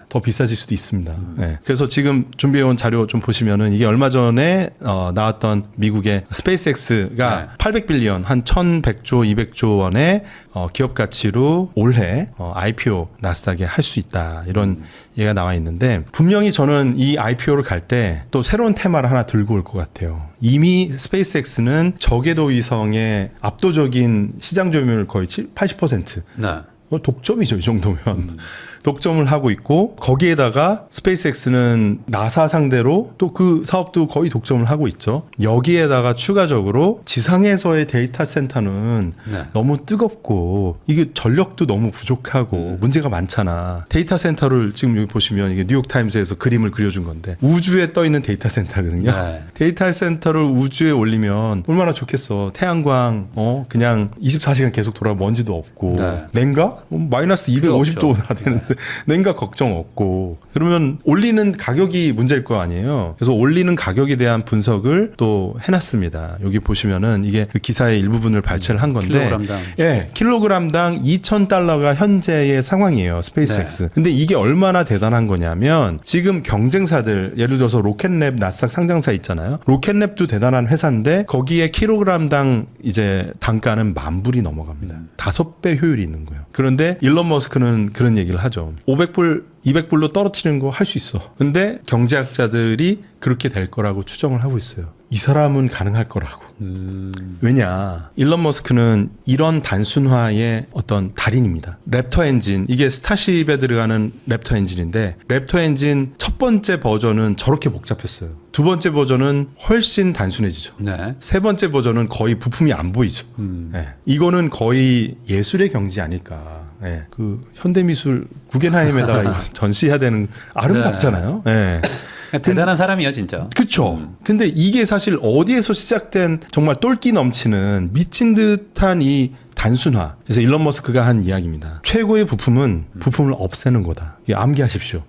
더 비싸질 수도 있습니다. 그래서 지금 준비해온 자료 좀 보시면은 이게 얼마 전에 나왔던 미국의 스페이스X가 800빌리언 한 1100조 200조 원의 기업 가치로 올해 IPO 나스닥에 할 수 있다 이런 얘가 나와 있는데 분명히 저는 이 IPO를 갈 때 또 새로운 테마를 하나 들고 올 것 같아요. 이미 스페이스X는 저궤도 위성의 압도적인 시장 점유율 거의 80%. 독점이죠, 이 정도면. 독점을 하고 있고 거기에다가 스페이스X는 나사 상대로 또 그 사업도 거의 독점을 하고 있죠. 여기에다가 추가적으로 지상에서의 데이터 센터는 너무 뜨겁고 이게 전력도 너무 부족하고 문제가 많잖아. 데이터 센터를 지금 여기 보시면 이게 뉴욕타임스에서 그림을 그려준 건데 우주에 떠 있는 데이터 센터거든요. 데이터 센터를 우주에 올리면 얼마나 좋겠어. 태양광 그냥 24시간 계속 돌아 먼지도 없고 냉각? 마이너스 250도가 되는데 냉각 걱정 없고 그러면 올리는 가격이 문제일 거 아니에요. 그래서 올리는 가격에 대한 분석을 또 해놨습니다. 여기 보시면은 이게 그 기사의 일부분을 발췌를 한 건데 킬로그램당 2,000달러가 현재의 상황이에요. 스페이스X. 근데 이게 얼마나 대단한 거냐면 지금 경쟁사들 예를 들어서 로켓랩 나스닥 상장사 있잖아요. 로켓랩도 대단한 회사인데 거기에 킬로그램당 이제 단가는 10,000불이 넘어갑니다. 5배 효율이 있는 거예요. 그런데 일론 머스크는 그런 얘기를 하죠. 500불, 200불로 떨어뜨리는 거 할 수 있어. 근데 경제학자들이 그렇게 될 거라고 추정을 하고 있어요. 이 사람은 가능할 거라고. 왜냐? 일론 머스크는 이런 단순화의 어떤 달인입니다. 랩터 엔진, 이게 스타쉽에 들어가는 랩터 엔진인데 랩터 엔진 첫 번째 버전은 저렇게 복잡했어요. 두 번째 버전은 훨씬 단순해지죠. 세 번째 버전은 거의 부품이 안 보이죠. 이거는 거의 예술의 경지 아닐까. 그 현대미술 구겐하임에다가 전시해야 되는 아름답잖아요. 대단한 사람이에요, 진짜. 그렇죠. 근데 이게 사실 어디에서 시작된 정말 똘끼 넘치는 미친 듯한 이 단순화. 그래서 일론 머스크가 한 이야기입니다. 최고의 부품은 부품을 없애는 거다. 이게 암기하십시오.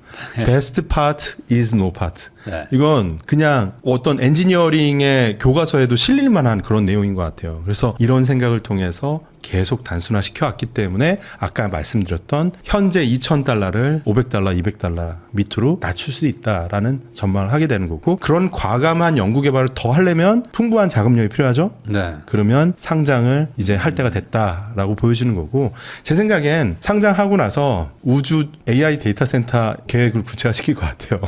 Best part is no part. 이건 그냥 어떤 엔지니어링의 교과서에도 실릴 만한 그런 내용인 것 같아요. 그래서 이런 생각을 통해서 계속 단순화 시켜왔기 때문에 아까 말씀드렸던 현재 2,000달러를 500달러, 200달러 밑으로 낮출 수 있다라는 전망을 하게 되는 거고 그런 과감한 연구 개발을 더 하려면 풍부한 자금력이 필요하죠. 그러면 상장을 이제 할 때가 됐다라고 보여주는 거고 제 생각엔 상장하고 나서 우주 AI 데이터 센터 계획을 구체화시킬 것 같아요.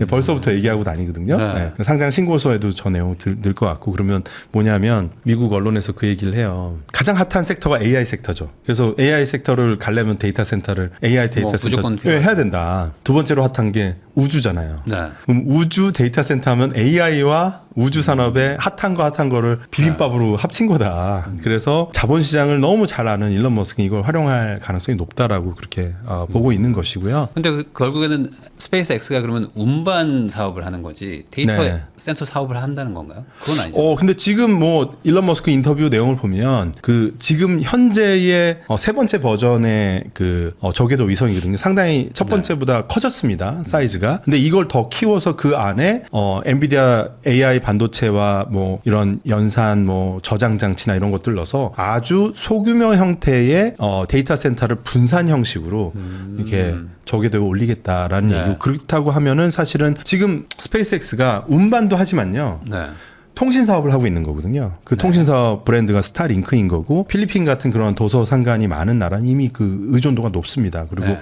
벌써부터 얘기하고 다니거든요. 상장 신고서에도 저 내용 늘 것 같고 그러면 뭐냐면 미국 언론에서 그 얘기를 해요. 가장 핫한 섹터가 AI 섹터죠. 그래서 AI 섹터를 가려면 데이터 센터를 AI 데이터 센터 해야 된다. 두 번째로 핫한 게 우주잖아요. 그럼 우주 데이터 센터 하면 AI와 우주 산업의 핫한 거를 비빔밥으로 합친 거다. 그래서 자본시장을 너무 잘 아는 일론 머스크는 이걸 활용할 가능성이 높다라고 그렇게 보고 있는 것이고요. 근데 결국에는 스페이스X가 그러면 운반 사업을 하는 거지 데이터 네. 센터 사업을 한다는 건가요? 그건 아니죠. 근데 지금 뭐 일론 머스크 인터뷰 내용을 보면 그 지금 현재의 세 번째 버전의 그 저궤도 위성이거든요. 상당히 첫 번째보다 커졌습니다. 사이즈가. 근데 이걸 더 키워서 그 안에 엔비디아 AI 반도체와 뭐 이런 연산 뭐 저장 장치나 이런 것들 넣어서 아주 소규모 형태의 데이터 센터를 분산 형식으로 이렇게 저궤도에 올리겠다라는 네. 얘기고, 그렇다고 하면은 사실은 지금 스페이스X가 운반도 하지만요. 네. 통신 사업을 하고 있는 거거든요. 그 통신 사업 브랜드가 스타링크인 거고, 필리핀 같은 그런 도서 상관이 많은 나라는 이미 그 의존도가 높습니다. 그리고 네.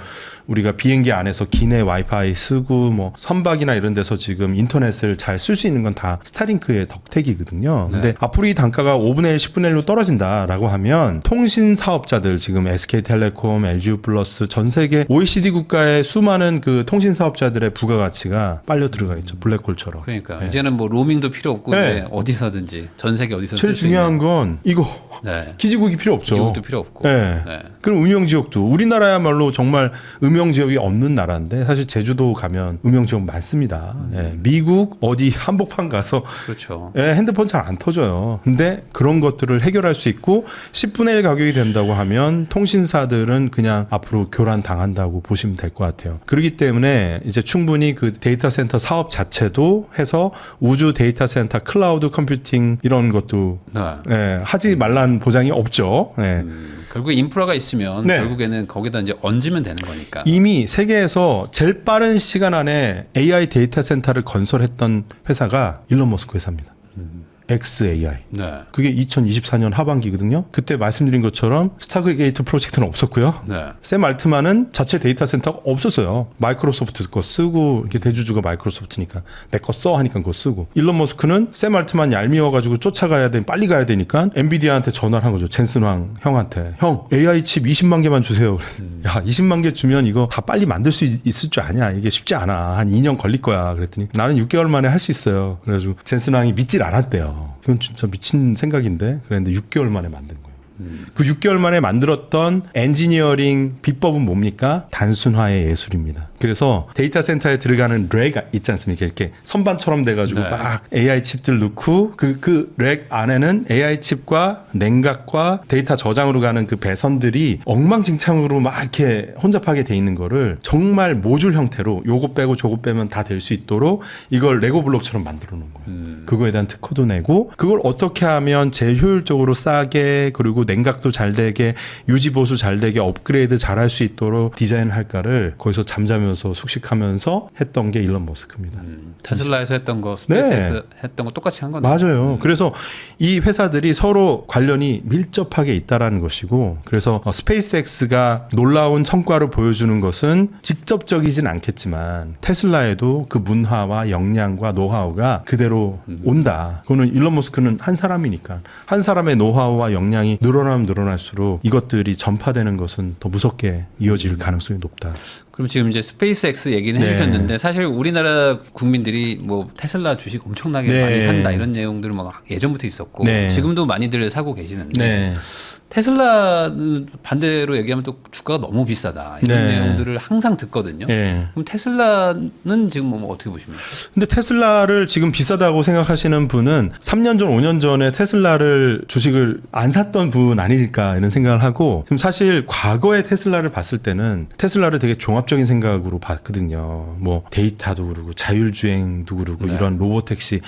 우리가 비행기 안에서 기내 와이파이 쓰고 뭐 선박이나 이런 데서 지금 인터넷을 잘 쓸 수 있는 건 다 스타링크의 덕택이거든요. 근데 앞으로 이 단가가 5분의 1, 10분의 1로 떨어진다라고 하면 통신 사업자들 지금 SK텔레콤, LG플러스 전 세계 OECD 국가의 수많은 그 통신 사업자들의 부가가치가 빨려 들어가겠죠. 블랙홀처럼. 그러니까 네. 이제는 뭐 로밍도 필요 없고 네. 이제 어디서든지 전 세계 어디서 제일 중요한 건 이거 네. 기지국이 필요 없죠. 기지국도 필요 없고. 네. 네. 그럼 음영지역도 우리나라야말로 정말 음영지역이 없는 나라인데, 사실 제주도 가면 음영지역 많습니다. 예, 미국 어디 한복판 가서 그렇죠. 예, 핸드폰 잘 안 터져요. 근데 그런 것들을 해결할 수 있고 10분의 1 가격이 된다고 하면 통신사들은 그냥 앞으로 교란 당한다고 보시면 될 것 같아요. 그렇기 때문에 이제 충분히 그 데이터 센터 사업 자체도 해서 우주 데이터 센터, 클라우드 컴퓨팅 이런 것도 네. 예, 하지 말라는 보장이 없죠. 예. 결국에 인프라가 있으면 네. 결국에는 거기다 이제 얹으면 되는 거니까. 이미 세계에서 제일 빠른 시간 안에 AI 데이터 센터를 건설했던 회사가 일론 머스크 회사입니다. XAI. 네. 그게 2024년 하반기거든요. 그때 말씀드린 것처럼 스타게이트 프로젝트는 없었고요. 네. 샘 알트만은 자체 데이터 센터가 없었어요. 마이크로소프트 거 쓰고, 이렇게 대주주가 마이크로소프트니까 내 거 써 하니까 그거 쓰고. 일론 머스크는 샘 알트만 얄미워가지고 쫓아가야 돼, 빨리 가야 되니까 엔비디아한테 전화를 한 거죠. 젠슨 황 형한테. 형, AI 칩 20만 개만 주세요. 그래서 야, 20만 개 주면 이거 다 빨리 만들 수 있을 줄 아냐? 이게 쉽지 않아. 한 2년 걸릴 거야. 그랬더니 나는 6개월 만에 할 수 있어요. 그래가지고 젠슨 황이 믿질 않았대요. 그건 진짜 미친 생각인데, 그랬는데 6개월 만에 만든 거예요. 그 6개월 만에 만들었던 엔지니어링 비법은 뭡니까? 단순화의 예술입니다. 그래서 데이터 센터에 들어가는 렉 있지 않습니까? 이렇게 선반처럼 돼가지고 네. 막 AI 칩들 넣고 그 렉 안에는 AI 칩과 냉각과 데이터 저장으로 가는 그 배선들이 엉망진창으로 막 이렇게 혼잡하게 돼 있는 거를 정말 모듈 형태로 요거 빼고 저거 빼면 다 될 수 있도록 이걸 레고 블록처럼 만들어 놓은 거예요. 그거에 대한 특허도 내고, 그걸 어떻게 하면 제일 효율적으로 싸게, 그리고 냉각도 잘 되게, 유지 보수 잘 되게, 업그레이드 잘 할 수 있도록 디자인할까를 거기서 잠자면서 숙식하면서 했던 게 일론 머스크입니다. 테슬라에서 했던 거, 스페이스에서 네. 했던 거 똑같이 한 거네. 맞아요. 그래서 이 회사들이 서로 관련이 밀접하게 있다라는 것이고, 그래서 스페이스X가 놀라운 성과를 보여주는 것은 직접적이진 않겠지만 테슬라에도 그 문화와 역량과 노하우가 그대로 온다. 그거는 일론 머스크는 한 사람이니까, 한 사람의 노하우와 역량이 늘어나면 늘어날수록 이것들이 전파되는 것은 더 무섭게 이어질 가능성이 높다. 그럼 지금 이제 스페이스X 얘기는 네. 해주셨는데, 사실 우리나라 국민들이 뭐 테슬라 주식 엄청나게 네. 많이 산다 이런 내용들은 막 예전부터 있었고 네. 지금도 많이들 사고 계시는데 네. 테슬라는 반대로 얘기하면 또 주가가 너무 비싸다 이런 네. 내용들을 항상 듣거든요. 예. 그럼 테슬라는 지금 뭐 어떻게 보십니까? 근데 테슬라를 지금 비싸다고 생각하시는 분은 3년 전, 5년 전에 테슬라를 주식을 안 샀던 분 아닐까 이런 생각을 하고, 지금 사실 과거의 테슬라를 봤을 때는 테슬라를 되게 종합적인 생각으로 봤거든요. 뭐 데이터도 그러고 자율주행도 그러고 네. 이런 로보택시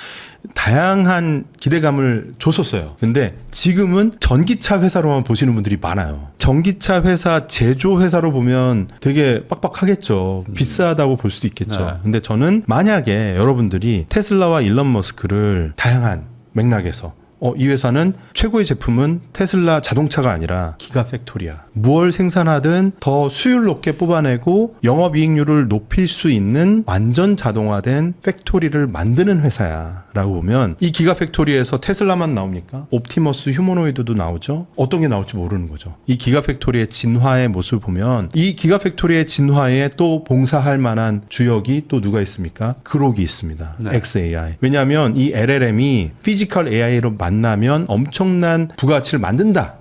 다양한 기대감을 줬었어요. 근데 지금은 전기차 회사로만 보시는 분들이 많아요. 전기차 회사, 제조 회사로 보면 되게 빡빡하겠죠. 비싸다고 볼 수도 있겠죠. 네. 근데 저는 만약에 여러분들이 테슬라와 일론 머스크를 다양한 맥락에서 이 회사는 최고의 제품은 테슬라 자동차가 아니라 기가팩토리야. 무엇 생산하든 더 수율 높게 뽑아내고 영업이익률을 높일 수 있는 완전 자동화된 팩토리를 만드는 회사야 라고 보면 이 기가팩토리에서 테슬라만 나옵니까? 옵티머스 휴머노이드도 나오죠. 어떤 게 나올지 모르는 거죠. 이 기가팩토리의 진화의 모습을 보면 이 기가팩토리의 진화에 또 봉사할 만한 주역이 또 누가 있습니까? 그록이 있습니다. 네. XAI. 왜냐하면 이 LLM이 피지컬 AI로 만나면 엄청난 부가가치를 만든다.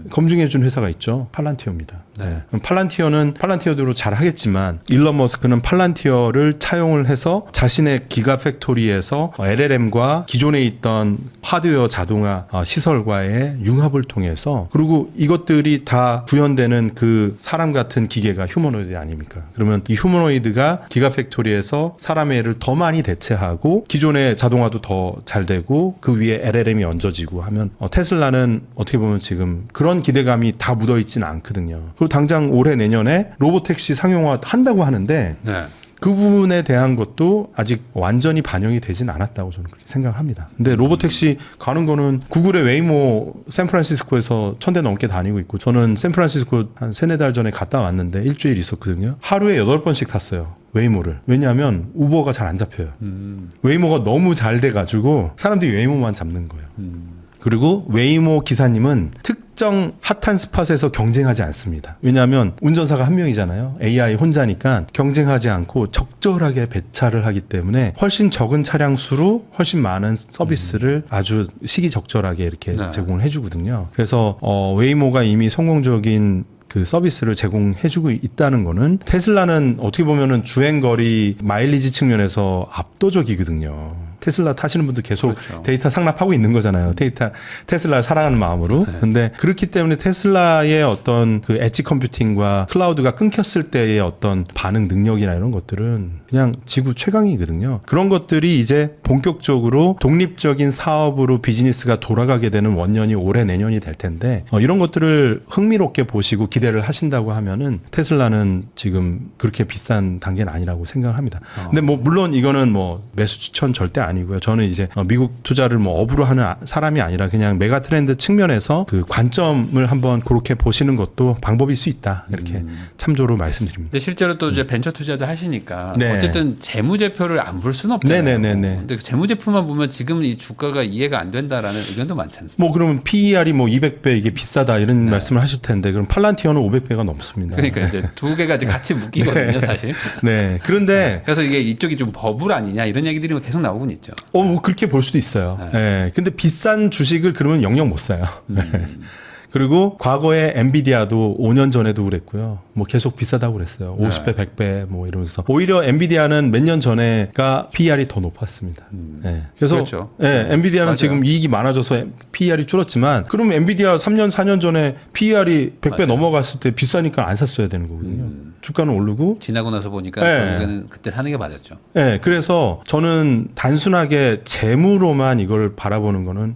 검증해준 회사가 있죠. 팔란티어입니다. 네. 팔란티어는 팔란티어대로 잘 하겠지만 일론 머스크는 팔란티어를 차용을 해서 자신의 기가팩토리에서 LLM과 기존에 있던 하드웨어 자동화 시설과의 융합을 통해서 그리고 이것들이 다 구현되는 그 사람 같은 기계가 휴머노이드 아닙니까? 그러면 이 휴머노이드가 기가팩토리에서 사람의 애를 더 많이 대체하고 기존의 자동화도 더 잘 되고 그 위에 LLM이 얹어지고 하면 테슬라는 어떻게 보면 지금 그런 기대감이 다 묻어있지는 않거든요. 그리고 당장 올해 내년에 로보택시 상용화 한다고 하는데 네. 그 부분에 대한 것도 아직 완전히 반영이 되진 않았다고 저는 그렇게 생각합니다. 근데 로보택시 가는 거는 구글의 웨이모 샌프란시스코에서 1000대 넘게 다니고 있고 저는 샌프란시스코 한 3-4달 전에 갔다 왔는데 일주일 있었거든요. 하루에 8번씩 탔어요. 웨이모를. 왜냐하면 우버가 잘 안 잡혀요. 웨이모가 너무 잘 돼가지고 사람들이 웨이모만 잡는 거예요. 그리고 웨이모 기사님은 특정 핫한 스팟에서 경쟁하지 않습니다. 왜냐하면 운전사가 한 명이잖아요. AI 혼자니까 경쟁하지 않고 적절하게 배차를 하기 때문에 훨씬 적은 차량 수로 훨씬 많은 서비스를 아주 시기적절하게 이렇게 네. 제공을 해주거든요. 그래서 웨이모가 이미 성공적인 그 서비스를 제공해주고 있다는 거는 테슬라는 어떻게 보면은 주행거리 마일리지 측면에서 압도적이거든요. 테슬라 타시는 분들 계속 그렇죠. 데이터 상납하고 있는 거잖아요. 테슬라를 사랑하는 마음으로. 네. 근데 그렇기 때문에 테슬라의 어떤 그 엣지 컴퓨팅과 클라우드가 끊겼을 때의 어떤 반응 능력이나 이런 것들은 그냥 지구 최강이거든요. 그런 것들이 이제 본격적으로 독립적인 사업으로 비즈니스가 돌아가게 되는 원년이 올해 내년이 될 텐데 이런 것들을 흥미롭게 보시고 기대를 하신다고 하면은 테슬라는 지금 그렇게 비싼 단계는 아니라고 생각을 합니다. 근데 뭐 물론 이거는 뭐 매수 추천 절대 아니고요. 저는 이제 미국 투자를 뭐 업으로 하는 사람이 아니라 그냥 메가 트렌드 측면에서 그 관점을 한번 그렇게 보시는 것도 방법일 수 있다. 이렇게 참조로 말씀드립니다. 근데 실제로 또 이제 벤처 투자도 하시니까 네. 어쨌든 재무제표를 안 볼 수는 없잖아요. 네네네네. 근데 재무제표만 보면 지금 이 주가가 이해가 안 된다라는 의견도 많지 않습니까? 뭐 그러면 PER이 뭐 200배 이게 비싸다 이런 말씀을 하실 텐데 그럼 팔란티어는 500배가 넘습니다. 그러니까 이제 두 개가 이제 같이 묶이거든요, 사실. 네. 그런데 그래서 이게 이쪽이 좀 버블 아니냐 이런 얘기들이 계속 나오곤 있죠. 뭐 그렇게 볼 수도 있어요. 네. 근데 비싼 주식을 그러면 영영 못 사요. 그리고 과거에 엔비디아도 5년 전에도 그랬고요. 뭐 계속 비싸다고 그랬어요. 50배, 100배 뭐 이러면서. 오히려 엔비디아는 몇 년 전에가 PER이 더 높았습니다. 네. 그래서 그렇죠. 엔비디아는 맞아요. 지금 이익이 많아져서 PER이 줄었지만 그럼 엔비디아 3년, 4년 전에 PER이 100배 맞아요. 넘어갔을 때 비싸니까 안 샀어야 되는 거거든요. 주가는 오르고 지나고 나서 보니까 네. 결국에는 그때 사는 게 맞았죠. 네, 그래서 저는 단순하게 재무로만 이걸 바라보는 거는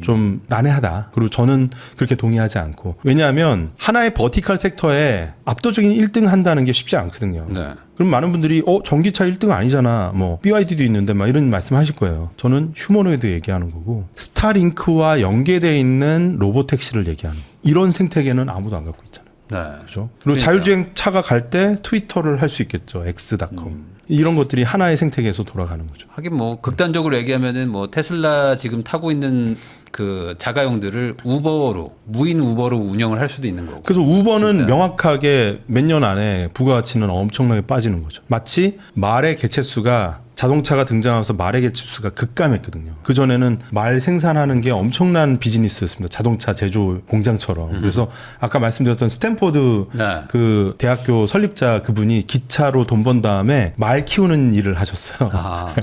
좀 난해하다. 그리고 저는 그렇게 동의하지 않고. 왜냐하면 하나의 버티컬 섹터에 압도적인 1등 한다는 게 쉽지 않거든요. 네. 그럼 많은 분들이 전기차 1등 아니잖아. 뭐 BYD도 있는데 막 이런 말씀 하실 거예요. 저는 휴머노이드 얘기하는 거고 스타링크와 연계되어 있는 로보택시를 얘기하는 거예요. 이런 생태계는 아무도 안 갖고 있잖아요. 네. 그렇죠? 그리고 그러니까요. 자율주행 차가 갈 때 트위터를 할 수 있겠죠. x.com. 이런 것들이 하나의 생태계에서 돌아가는 거죠. 하긴 뭐 극단적으로 얘기하면은 뭐 테슬라 지금 타고 있는 그 자가용들을 우버로 무인 우버로 운영을 할 수도 있는 거고. 그래서 우버는 진짜. 명확하게 몇 년 안에 부가가치는 엄청나게 빠지는 거죠. 마치 말의 개체수가 자동차가 등장하면서 말의 개체수가 급감했거든요. 그전에는 말 생산하는 게 엄청난 비즈니스였습니다. 자동차 제조 공장처럼. 그래서 아까 말씀드렸던 스탠포드 네. 그 대학교 설립자 그분이 기차로 돈 번 다음에 말 키우는 일을 하셨어요. 아.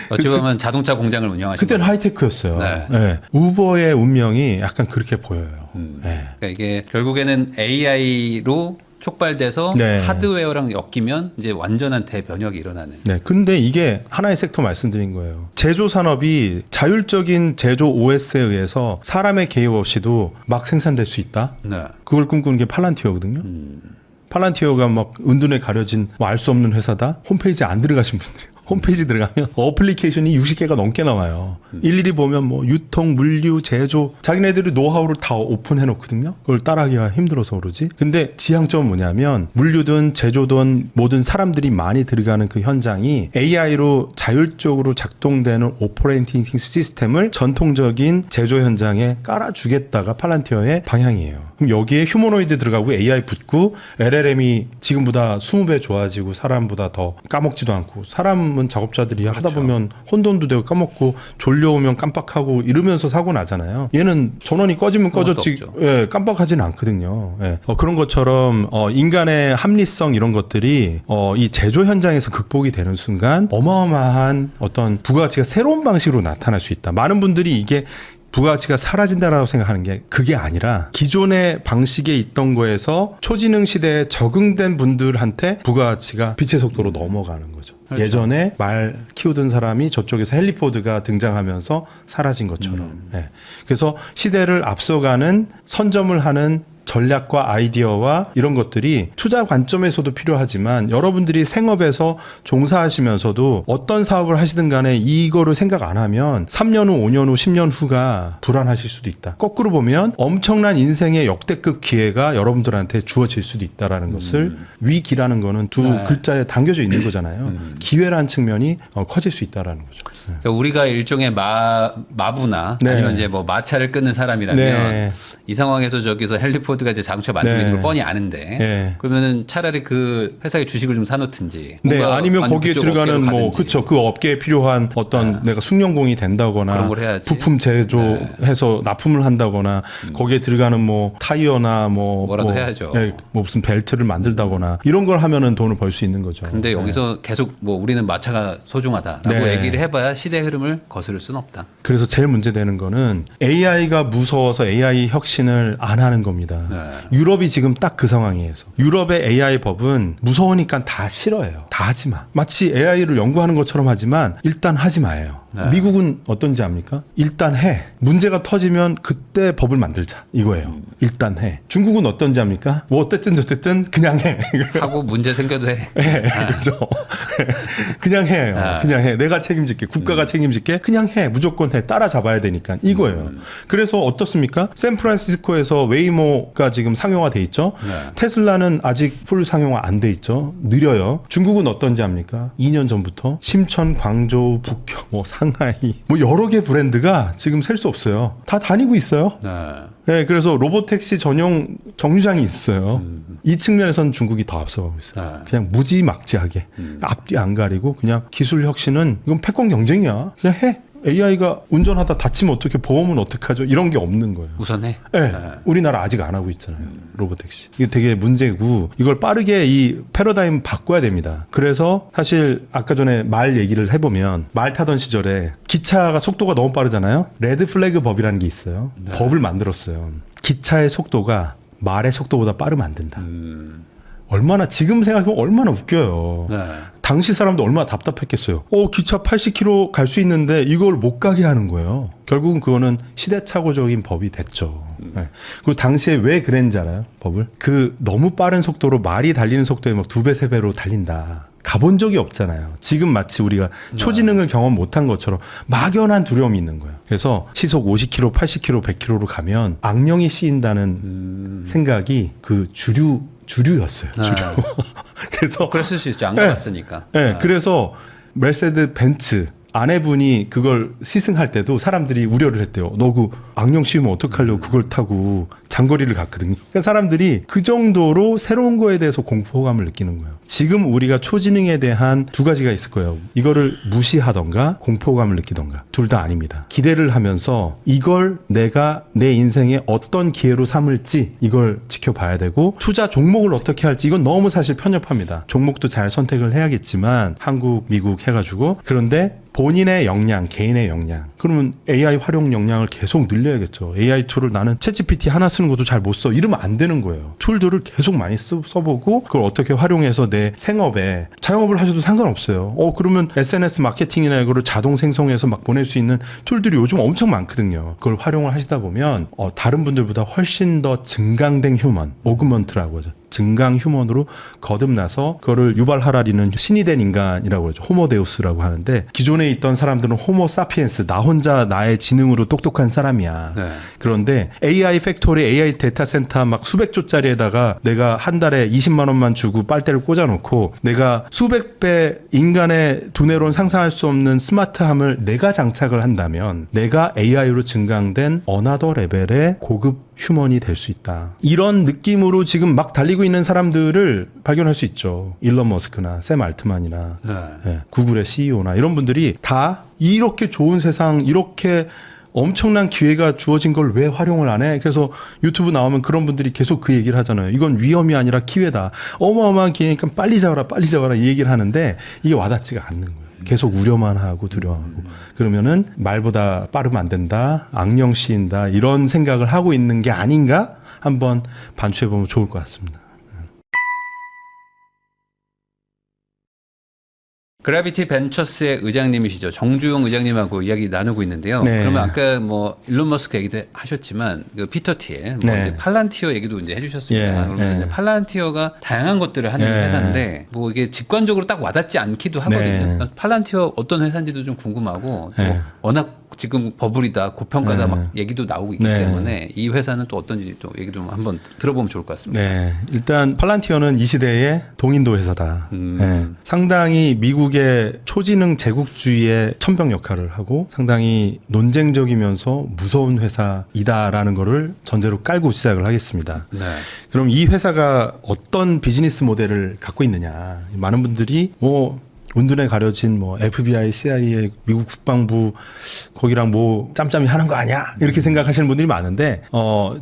어찌 보면 자동차 공장을 운영하시는 그때는 하이테크였어요. 네. 네. 우버의 운명이 약간 그렇게 보여요. 네. 그러니까 이게 결국에는 AI로 촉발돼서 네. 하드웨어랑 엮이면 이제 완전한 대변혁이 일어나는. 네. 근데 이게 하나의 섹터 말씀드린 거예요. 제조 산업이 자율적인 제조 OS에 의해서 사람의 개입 없이도 막 생산될 수 있다. 네. 그걸 꿈꾸는 게 팔란티어거든요. 팔란티어가 막 은둔에 가려진 알 수 없는 회사다. 홈페이지에 안 들어가신 분들이 홈페이지 들어가면 어플리케이션이 60개가 넘게 나와요. 일일이 보면 뭐 유통, 물류, 제조 자기네들이 노하우를 다 오픈해 놓거든요. 그걸 따라하기가 힘들어서 그러지. 근데 지향점은 뭐냐면 물류든 제조든 모든 사람들이 많이 들어가는 그 현장이 AI로 자율적으로 작동되는 오퍼레이팅 시스템을 전통적인 제조 현장에 깔아주겠다가 팔란티어의 방향이에요. 그럼 여기에 휴머노이드 들어가고 AI 붙고 LLM이 지금보다 20배 좋아지고 사람보다 더 까먹지도 않고 사람은 작업자들이 그렇죠. 하다 보면 혼돈도 되고 까먹고 졸려오면 깜빡하고 이러면서 사고 나잖아요. 얘는 전원이 꺼지면 꺼졌지 예, 깜빡하지는 않거든요. 예. 그런 것처럼 인간의 합리성 이런 것들이 이 제조 현장에서 극복이 되는 순간 어마어마한 어떤 부가가치가 새로운 방식으로 나타날 수 있다. 많은 분들이 이게 부가가치가 사라진다라고 생각하는 게 그게 아니라 기존의 방식에 있던 거에서 초지능 시대에 적응된 분들한테 부가가치가 빛의 속도로 넘어가는 거죠. 그렇죠. 예전에 말 키우던 사람이 저쪽에서 헬리포드가 등장하면서 사라진 것처럼. 예. 그래서 시대를 앞서가는 선점을 하는 전략과 아이디어와 이런 것들이 투자 관점에서도 필요하지만 여러분들이 생업에서 종사하시면서도 어떤 사업을 하시든 간에 이거를 생각 안 하면 3년 후, 5년 후, 10년 후가 불안하실 수도 있다. 거꾸로 보면 엄청난 인생의 역대급 기회가 여러분들한테 주어질 수도 있다라는 것을 위기라는 거는 두 글자에 담겨져 있는 거잖아요. 기회라는 측면이 커질 수 있다라는 거죠. 네. 그러니까 우리가 일종의 마부나 네. 아니면 이제 뭐 마차를 끄는 사람이라면 네. 이 상황에서 저기서 헬리포드가 이제 장치가 만들고 네. 있는 걸 뻔히 아는데 네. 그러면은 차라리 그 회사의 주식을 좀 사놓든지 네, 아니면 거기에 그쪽 들어가는 업계로 뭐 가든지. 그렇죠. 그 업계에 필요한 어떤 내가 숙련공이 된다거나 그런 걸 해야지. 부품 제조해서 납품을 한다거나 거기에 들어가는 뭐 타이어나 뭐라도 해야죠. 예, 뭐 무슨 벨트를 만들다거나 이런 걸 하면은 돈을 벌 수 있는 거죠. 근데 여기서 계속 뭐 우리는 마차가 소중하다라고 네. 얘기를 해봐야 시대 흐름을 거스를 수는 없다. 그래서 제일 문제되는 거는 AI가 무서워서 AI 혁신을 안 하는 겁니다. 네. 유럽이 지금 딱 그 상황이에요. 유럽의 AI 법은 무서우니까 다 싫어해요. 다 하지 마. 마치 AI를 연구하는 것처럼 하지만 일단 하지 마예요. 네. 미국은 어떤지 압니까? 일단 해. 문제가 터지면 그때 법을 만들자. 이거예요. 일단 해. 중국은 어떤지 압니까? 뭐 어쨌든 저쨌든 그냥 해. 하고 문제 생겨도 해. 네, 그렇죠. 그냥 해요. 그냥 해. 내가 책임질게. 국가가 책임질게. 그냥 해. 무조건 해. 따라잡아야 되니까. 이거예요. 그래서 어떻습니까? 샌프란시스코에서 웨이모가 지금 상용화돼 있죠. 네. 테슬라는 아직 풀 상용화 안 돼 있죠. 느려요. 중국은 어떤지 압니까? 2년 전부터 심천, 광저우, 북경, 뭐 상하이 뭐 여러 개 브랜드가 지금 셀 수 없어요. 다 다니고 있어요. 네. 네, 그래서 로보택시 전용 정류장이 있어요. 이 측면에서는 중국이 더 앞서가고 있어요. 네. 그냥 무지막지하게 앞뒤 안 가리고 그냥 기술 혁신은 이건 패권 경쟁이야. 그냥 해. AI가 운전하다 다치면 어떻게 보험은 어떡하죠? 이런 게 없는 거예요. 우선 해. 네, 우리나라 아직 안 하고 있잖아요. 로보택시. 이게 되게 문제고 이걸 빠르게 이 패러다임 바꿔야 됩니다. 그래서 사실 아까 전에 말 얘기를 해보면 말 타던 시절에 기차가 속도가 너무 빠르잖아요. 레드 플래그 법이라는 게 있어요. 네. 법을 만들었어요. 기차의 속도가 말의 속도보다 빠르면 안 된다. 얼마나 지금 생각해보면 얼마나 웃겨요. 네. 당시 사람도 얼마나 답답했겠어요. 기차 80km 갈 수 있는데 이걸 못 가게 하는 거예요. 결국은 그거는 시대착오적인 법이 됐죠. 네. 그리고 당시에 왜 그랬는지 알아요? 법을? 그 너무 빠른 속도로 말이 달리는 속도에 막 2배, 3배로 달린다. 가본 적이 없잖아요. 지금 마치 우리가 초지능을 경험 못한 것처럼 막연한 두려움이 있는 거예요. 그래서 시속 50km, 80km, 100km로 가면 악령이 씌인다는 생각이 그 주류였어요. 주류. 그래서 그랬을 수 있죠. 안 가봤으니까. 네, 그래서 메르세드 벤츠 아내분이 그걸 시승할 때도 사람들이 우려를 했대요. 너 그 악령 씌우면 어떡하려고 그걸 타고 장거리를 갔거든요. 그러니까 사람들이 그 정도로 새로운 거에 대해서 공포감을 느끼는 거예요. 지금 우리가 초지능에 대한 두 가지가 있을 거예요. 이거를 무시하던가 공포감을 느끼던가. 둘 다 아닙니다. 기대를 하면서 이걸 내가 내 인생에 어떤 기회로 삼을지 이걸 지켜봐야 되고 투자 종목을 어떻게 할지 이건 너무 사실 편협합니다. 종목도 잘 선택을 해야겠지만 한국, 미국 해가지고 그런데 본인의 역량, 개인의 역량. 그러면 AI 활용 역량을 계속 늘려야겠죠. AI 툴을 나는 챗GPT 하나 쓰는 것도 잘 못 써. 이러면 안 되는 거예요. 툴들을 계속 많이 써보고 그걸 어떻게 활용해서 내 생업에 자영업을 하셔도 상관없어요. 그러면 SNS 마케팅이나 이거를 자동 생성해서 막 보낼 수 있는 툴들이 요즘 엄청 많거든요. 그걸 활용을 하시다 보면 다른 분들보다 훨씬 더 증강된 휴먼, 오그먼트라고 하죠. 증강 휴먼으로 거듭나서 그거를 유발 하라리는 신이 된 인간이라고 그러죠. 호모데우스라고 하는데 기존에 있던 사람들은 호모 사피엔스, 나 혼자 나의 지능으로 똑똑한 사람이야. 네. 그런데 AI 팩토리, AI 데이터 센터 막 수백 조짜리에다가 내가 한 달에 20만 원만 주고 빨대를 꽂아놓고 내가 수백 배 인간의 두뇌로는 상상할 수 없는 스마트함을 내가 장착을 한다면 내가 AI로 증강된 어나더 레벨의 고급 휴먼이 될 수 있다. 이런 느낌으로 지금 막 달리고 있는 사람들을 발견할 수 있죠. 일론 머스크나 샘 알트만이나 네. 예, 구글의 CEO나 이런 분들이 다 이렇게 좋은 세상, 이렇게 엄청난 기회가 주어진 걸 왜 활용을 안 해? 그래서 유튜브 나오면 그런 분들이 계속 그 얘기를 하잖아요. 이건 위험이 아니라 기회다. 어마어마한 기회니까 빨리 잡아라 이 얘기를 하는데 이게 와닿지가 않는 거예요. 계속 우려만 하고 두려워하고 그러면은 말보다 빠르면 안 된다, 악령 씌인다 이런 생각을 하고 있는 게 아닌가 한번 반추해 보면 좋을 것 같습니다. 그래비티 벤처스의 의장님이시죠. 정주영 의장님하고 이야기 나누고 있는데요. 네. 그러면 아까 뭐 일론 머스크 얘기도 하셨지만 그 피터 틸, 뭐 네. 이제 팔란티어 얘기도 이제 해주셨습니다. 예, 그러면 예. 이제 팔란티어가 다양한 것들을 하는 예. 회사인데 뭐 이게 직관적으로 딱 와닿지 않기도 하거든요. 네. 그러니까 팔란티어 어떤 회사인지도 좀 궁금하고 또 네. 워낙 지금 버블이다, 고평가다 네. 막 얘기도 나오고 있기 네. 때문에 이 회사는 또 어떤지 또 얘기 좀 한번 들어보면 좋을 것 같습니다. 네, 일단 팔란티어는 이 시대의 동인도 회사다. 네, 상당히 미국의 초지능 제국주의의 천병 역할을 하고 상당히 논쟁적이면서 무서운 회사이다라는 거를 전제로 깔고 시작을 하겠습니다. 네. 그럼 이 회사가 어떤 비즈니스 모델을 갖고 있느냐? 많은 분들이 뭐 운둔에 가려진 뭐 FBI, CIA, 미국 국방부 거기랑 뭐 짬짬이 하는 거 아니야? 이렇게 생각하시는 분들이 많은데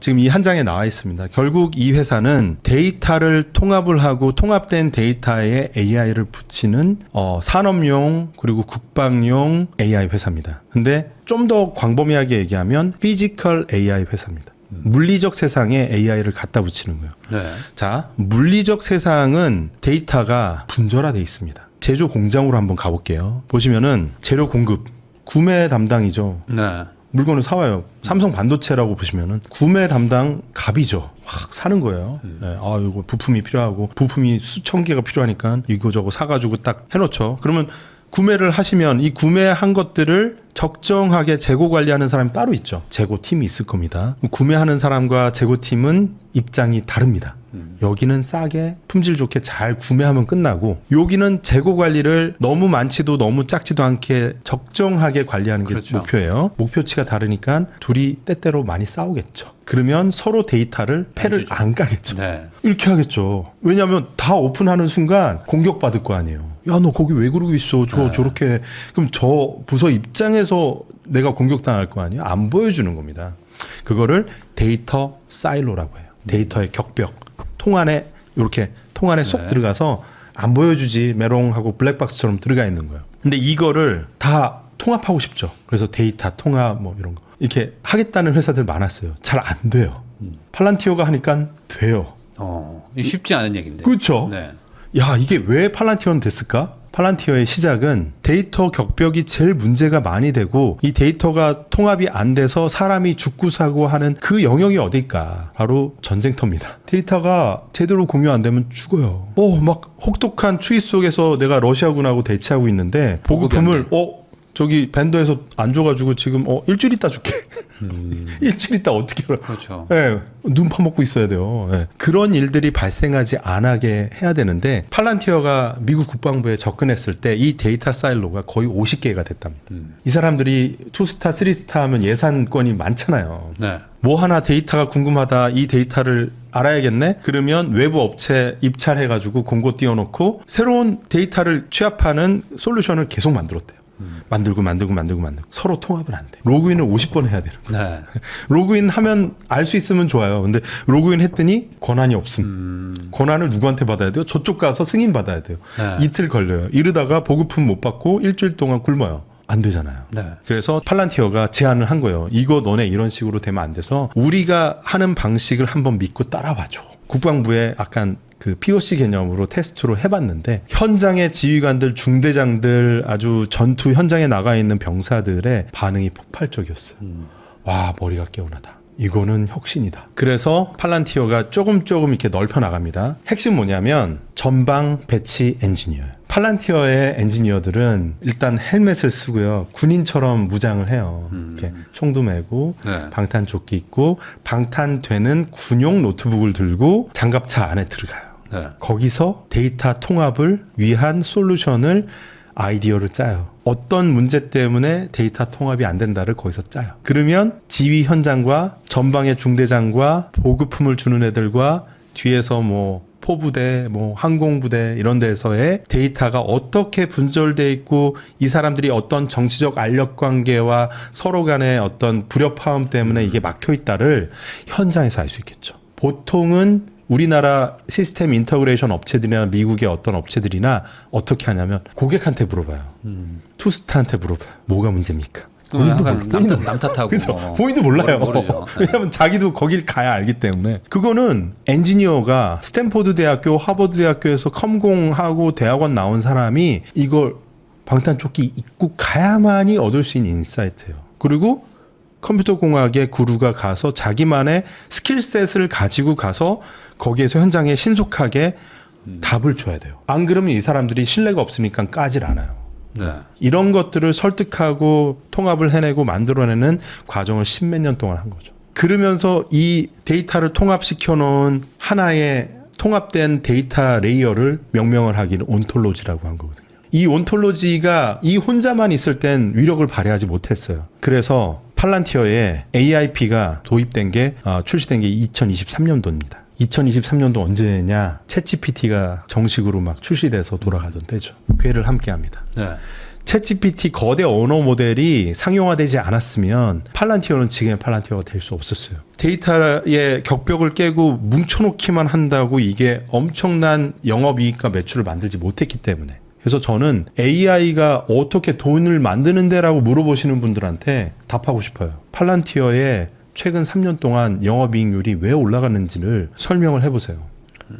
지금 이 한 장에 나와 있습니다. 결국 이 회사는 데이터를 통합을 하고 통합된 데이터에 AI를 붙이는 산업용 그리고 국방용 AI 회사입니다. 근데 좀 더 광범위하게 얘기하면 피지컬 AI 회사입니다. 물리적 세상에 AI를 갖다 붙이는 거예요. 네. 자, 물리적 세상은 데이터가 분절화돼 있습니다. 제조 공장으로 한번 가볼게요. 보시면은 재료 공급, 구매 담당이죠. 네. 물건을 사와요. 삼성 반도체라고 보시면은 구매 담당 갑이죠. 확 사는 거예요. 네, 아, 이거 부품이 필요하고 부품이 수천 개가 필요하니까 이거저거 사가지고 딱 해놓죠. 그러면 구매를 하시면 이 구매한 것들을 적정하게 재고 관리하는 사람이 따로 있죠. 재고팀이 있을 겁니다. 구매하는 사람과 재고팀은 입장이 다릅니다. 여기는 싸게 품질 좋게 잘 구매하면 끝나고 여기는 재고 관리를 너무 많지도 너무 작지도 않게 적정하게 관리하는 게 그렇죠. 목표예요. 목표치가 다르니까 둘이 때때로 많이 싸우겠죠. 그러면 서로 데이터를 패를 안 까겠죠. 네. 이렇게 하겠죠. 왜냐하면 다 오픈하는 순간 공격받을 거 아니에요. 야, 너 거기 왜 그러고 있어? 저렇게. 그럼 저 부서 입장에서 내가 공격당할 거 아니에요? 안 보여주는 겁니다. 그거를 데이터 사일로라고 해요. 데이터의 격벽. 통 안에 이렇게 통 안에 속 들어가서 안 보여주지 메롱하고 블랙박스처럼 들어가 있는 거예요. 근데 이거를 다 통합하고 싶죠. 그래서 데이터 통합 뭐 이런 거 이렇게 하겠다는 회사들 많았어요. 잘 안 돼요. 팔란티어가 하니까 돼요. 쉽지 않은 얘기인데. 그렇죠. 네. 야, 이게 왜 팔란티어는 됐을까? 팔란티어의 시작은 데이터 격벽이 제일 문제가 많이 되고 이 데이터가 통합이 안 돼서 사람이 죽고 사고 하는 그 영역이 어딜까? 바로 전쟁터입니다. 데이터가 제대로 공유 안 되면 죽어요. 막 혹독한 추위 속에서 내가 러시아군하고 대치하고 있는데 보급품을 저기 밴더에서 안 줘가지고 지금 일주일 있다 줄게. 일주일 있다 어떻게 알아? 그렇죠. 네, 눈 파먹고 있어야 돼요. 네. 그런 일들이 발생하지 않게 해야 되는데 팔란티어가 미국 국방부에 접근했을 때 이 데이터 사일로가 거의 50개가 됐답니다. 이 사람들이 2스타, 3스타 하면 예산권이 많잖아요. 네. 뭐 하나 데이터가 궁금하다. 이 데이터를 알아야겠네. 그러면 외부 업체 입찰해가지고 공고 띄워놓고 새로운 데이터를 취합하는 솔루션을 계속 만들었대요. 만들고 서로 통합을 안 돼. 로그인을 50번 해야 되는 거예요. 네. 로그인 하면 알 수 있으면 좋아요. 근데 로그인 했더니 권한이 없음. 권한을 누구한테 받아야 돼요? 저쪽 가서 승인 받아야 돼요. 네. 이틀 걸려요. 이러다가 보급품 못 받고 일주일 동안 굶어요. 안 되잖아요. 네. 그래서 팔란티어가 제안을 한 거예요. 이거 너네 이런 식으로 되면 안 돼서 우리가 하는 방식을 한번 믿고 따라와줘. 국방부에 약간 그 POC 개념으로 테스트로 해봤는데 현장의 지휘관들, 중대장들, 아주 전투 현장에 나가 있는 병사들의 반응이 폭발적이었어요. 와, 머리가 개운하다. 이거는 혁신이다. 그래서 팔란티어가 조금 이렇게 넓혀 나갑니다. 핵심 뭐냐면 전방 배치 엔지니어예요. 팔란티어의 엔지니어들은 일단 헬멧을 쓰고요. 군인처럼 무장을 해요. 이렇게 총도 메고 네. 방탄조끼 입고 방탄되는 군용 노트북을 들고 장갑차 안에 들어가요. 네. 거기서 데이터 통합을 위한 솔루션을 아이디어를 짜요. 어떤 문제 때문에 데이터 통합이 안 된다를 거기서 짜요. 그러면 지휘 현장과 전방의 중대장과 보급품을 주는 애들과 뒤에서 뭐 포부대, 뭐 항공부대 이런 데서의 데이터가 어떻게 분절돼 있고 이 사람들이 어떤 정치적 알력 관계와 서로 간의 어떤 불협화음 때문에 이게 막혀 있다를 현장에서 알 수 있겠죠. 보통은 우리나라 시스템 인터그레이션 업체들이나 미국의 어떤 업체들이나 어떻게 하냐면 고객한테 물어봐요. 투스타한테 물어봐요. 뭐가 문제입니까? 항상 남 탓하고. 그렇죠. 본인도 몰라요. 모르죠. 왜냐하면 자기도 거길 가야 알기 때문에. 그거는 엔지니어가 스탠포드 대학교, 하버드 대학교에서 컴공하고 대학원 나온 사람이 이걸 방탄조끼 입고 가야만이 얻을 수 있는 인사이트예요. 그리고 컴퓨터 공학의 구루가 가서 자기만의 스킬셋을 가지고 가서 거기에서 현장에 신속하게 답을 줘야 돼요. 안 그러면 이 사람들이 신뢰가 없으니까 까질 않아요. 네. 이런 것들을 설득하고 통합을 해내고 만들어내는 과정을 십몇 년 동안 한 거죠. 그러면서 이 데이터를 통합시켜 놓은 하나의 통합된 데이터 레이어를 명명을 하기는 온톨로지라고 한 거거든요. 이 온톨로지가 이 혼자만 있을 땐 위력을 발휘하지 못했어요. 그래서 팔란티어에 AIP가 도입된 게 출시된 게 2023년도입니다. 2023년도 언제냐? 챗GPT가 정식으로 막 출시돼서 돌아가던 때죠. 궤를 함께합니다. 네. 챗GPT 거대 언어 모델이 상용화되지 않았으면 팔란티어는 지금의 팔란티어가 될 수 없었어요. 데이터의 격벽을 깨고 뭉쳐놓기만 한다고 이게 엄청난 영업이익과 매출을 만들지 못했기 때문에. 그래서 저는 AI가 어떻게 돈을 만드는데라고 물어보시는 분들한테 답하고 싶어요. 팔란티어의 최근 3년 동안 영업이익률이 왜 올라갔는지를 설명을 해보세요.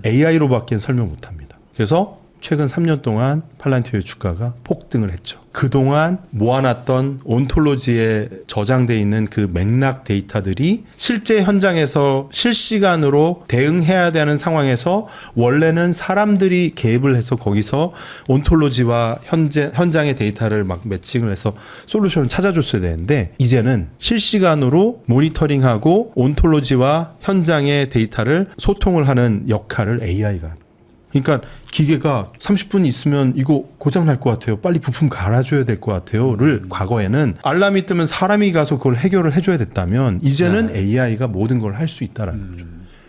AI로밖에 설명 못합니다. 그래서 최근 3년 동안 팔란티어의 주가가 폭등을 했죠. 그동안 모아놨던 온톨로지에 저장돼 있는 그 맥락 데이터들이 실제 현장에서 실시간으로 대응해야 되는 상황에서 원래는 사람들이 개입을 해서 거기서 온톨로지와 현장의 데이터를 막 매칭을 해서 솔루션을 찾아줬어야 되는데 이제는 실시간으로 모니터링하고 온톨로지와 현장의 데이터를 소통을 하는 역할을 AI가 합니다. 그러니까 기계가 30분 있으면 이거 고장 날 것 같아요. 빨리 부품 갈아줘야 될 것 같아요를 과거에는 알람이 뜨면 사람이 가서 그걸 해결을 해줘야 됐다면 이제는 AI가 모든 걸 할 수 있다라는 거죠.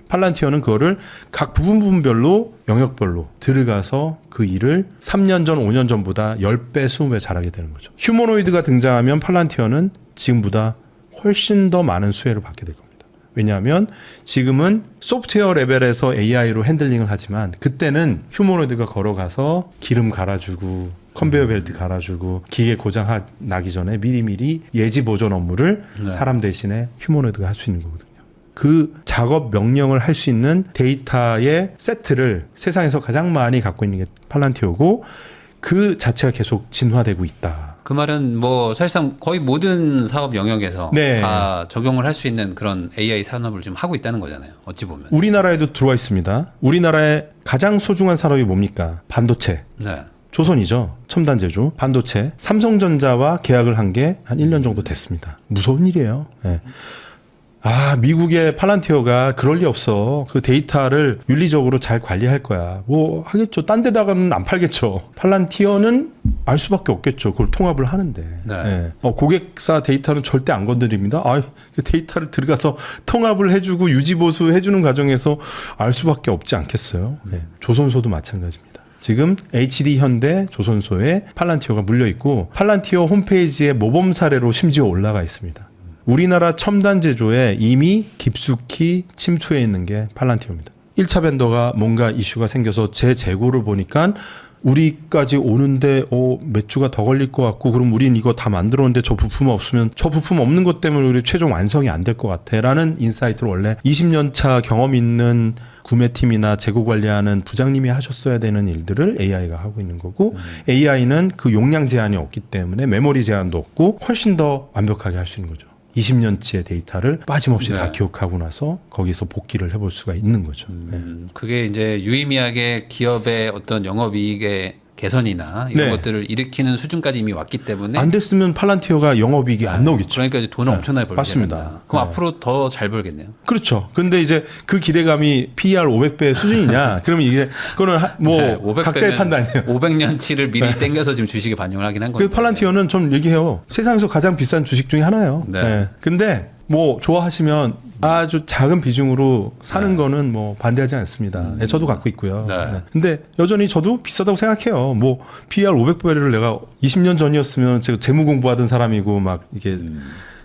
팔란티어는 그거를 각 부분별로 영역별로 들어가서 그 일을 3년 전, 5년 전보다 10배, 20배 잘하게 되는 거죠. 휴머노이드가 등장하면 팔란티어는 지금보다 훨씬 더 많은 수혜를 받게 될 겁니다. 왜냐하면 지금은 소프트웨어 레벨에서 AI로 핸들링을 하지만 그때는 휴머노이드가 걸어가서 기름 갈아주고 컨베이어 벨트 갈아주고 기계 고장 나기 전에 미리미리 예지 보존 업무를 사람 대신에 휴머노이드가 할 수 있는 거거든요. 그 작업 명령을 할 수 있는 데이터의 세트를 세상에서 가장 많이 갖고 있는 게 팔란티어고 그 자체가 계속 진화되고 있다. 그 말은 뭐 사실상 거의 모든 사업 영역에서 네. 다 적용을 할 수 있는 그런 AI 산업을 지금 하고 있다는 거잖아요. 어찌 보면. 우리나라에도 들어와 있습니다. 우리나라의 가장 소중한 산업이 뭡니까? 반도체. 네. 조선이죠. 첨단 제조. 반도체. 삼성전자와 계약을 한 게 한 1년 정도 됐습니다. 무서운 일이에요. 네. 미국의 팔란티어가 그럴 리 없어. 그 데이터를 윤리적으로 잘 관리할 거야. 뭐 하겠죠. 딴 데다가는 안 팔겠죠. 팔란티어는 알 수밖에 없겠죠. 그걸 통합을 하는데. 네. 네. 고객사 데이터는 절대 안 건드립니다. 그 데이터를 들어가서 통합을 해주고 유지보수 해주는 과정에서 알 수밖에 없지 않겠어요. 네. 조선소도 마찬가지입니다. 지금 HD 현대 조선소에 팔란티어가 물려 있고 팔란티어 홈페이지에 모범 사례로 심지어 올라가 있습니다. 우리나라 첨단 제조에 이미 깊숙이 침투해 있는 게 팔란티어입니다. 1차 벤더가 뭔가 이슈가 생겨서 재고를 보니까 우리까지 오는데 몇 주가 더 걸릴 것 같고 그럼 우린 이거 다 만들었는데 저 부품 없으면 저 부품 없는 것 때문에 우리 최종 완성이 안 될 것 같아 라는 인사이트를 원래 20년 차 경험 있는 구매팀이나 재고 관리하는 부장님이 하셨어야 되는 일들을 AI가 하고 있는 거고 AI는 그 용량 제한이 없기 때문에 메모리 제한도 없고 훨씬 더 완벽하게 할 수 있는 거죠. 20년치의 데이터를 빠짐없이 네. 다 기억하고 나서 거기서 복귀를 해볼 수가 있는 거죠. 그게 이제 유의미하게 기업의 어떤 영업이익의 개선이나 이런 네. 것들을 일으키는 수준까지 이미 왔기 때문에 안 됐으면 팔란티어가 영업이익이 안 나오겠죠. 그러니까 이제 돈을 네. 엄청나게 벌게 맞습니다. 된다. 그럼 네. 앞으로 더 잘 벌겠네요. 그렇죠. 근데 이제 그 기대감이 PER 500배 수준이냐? 그러면 이게 그거는 네, 각자의 판단이에요. 500년치를 미리 땡겨서 지금 주식에 반영을 하긴 한 그 거예요. 팔란티어는 좀 얘기해요. 세상에서 가장 비싼 주식 중에 하나예요. 네. 네. 근데 뭐 좋아하시면 아주 작은 비중으로 사는 네. 거는 뭐 반대하지 않습니다. 네, 저도 갖고 있고요. 네. 네. 근데 여전히 저도 비싸다고 생각해요. 뭐 PER 500배를 내가 20년 전이었으면 제가 재무 공부하던 사람이고 막 이게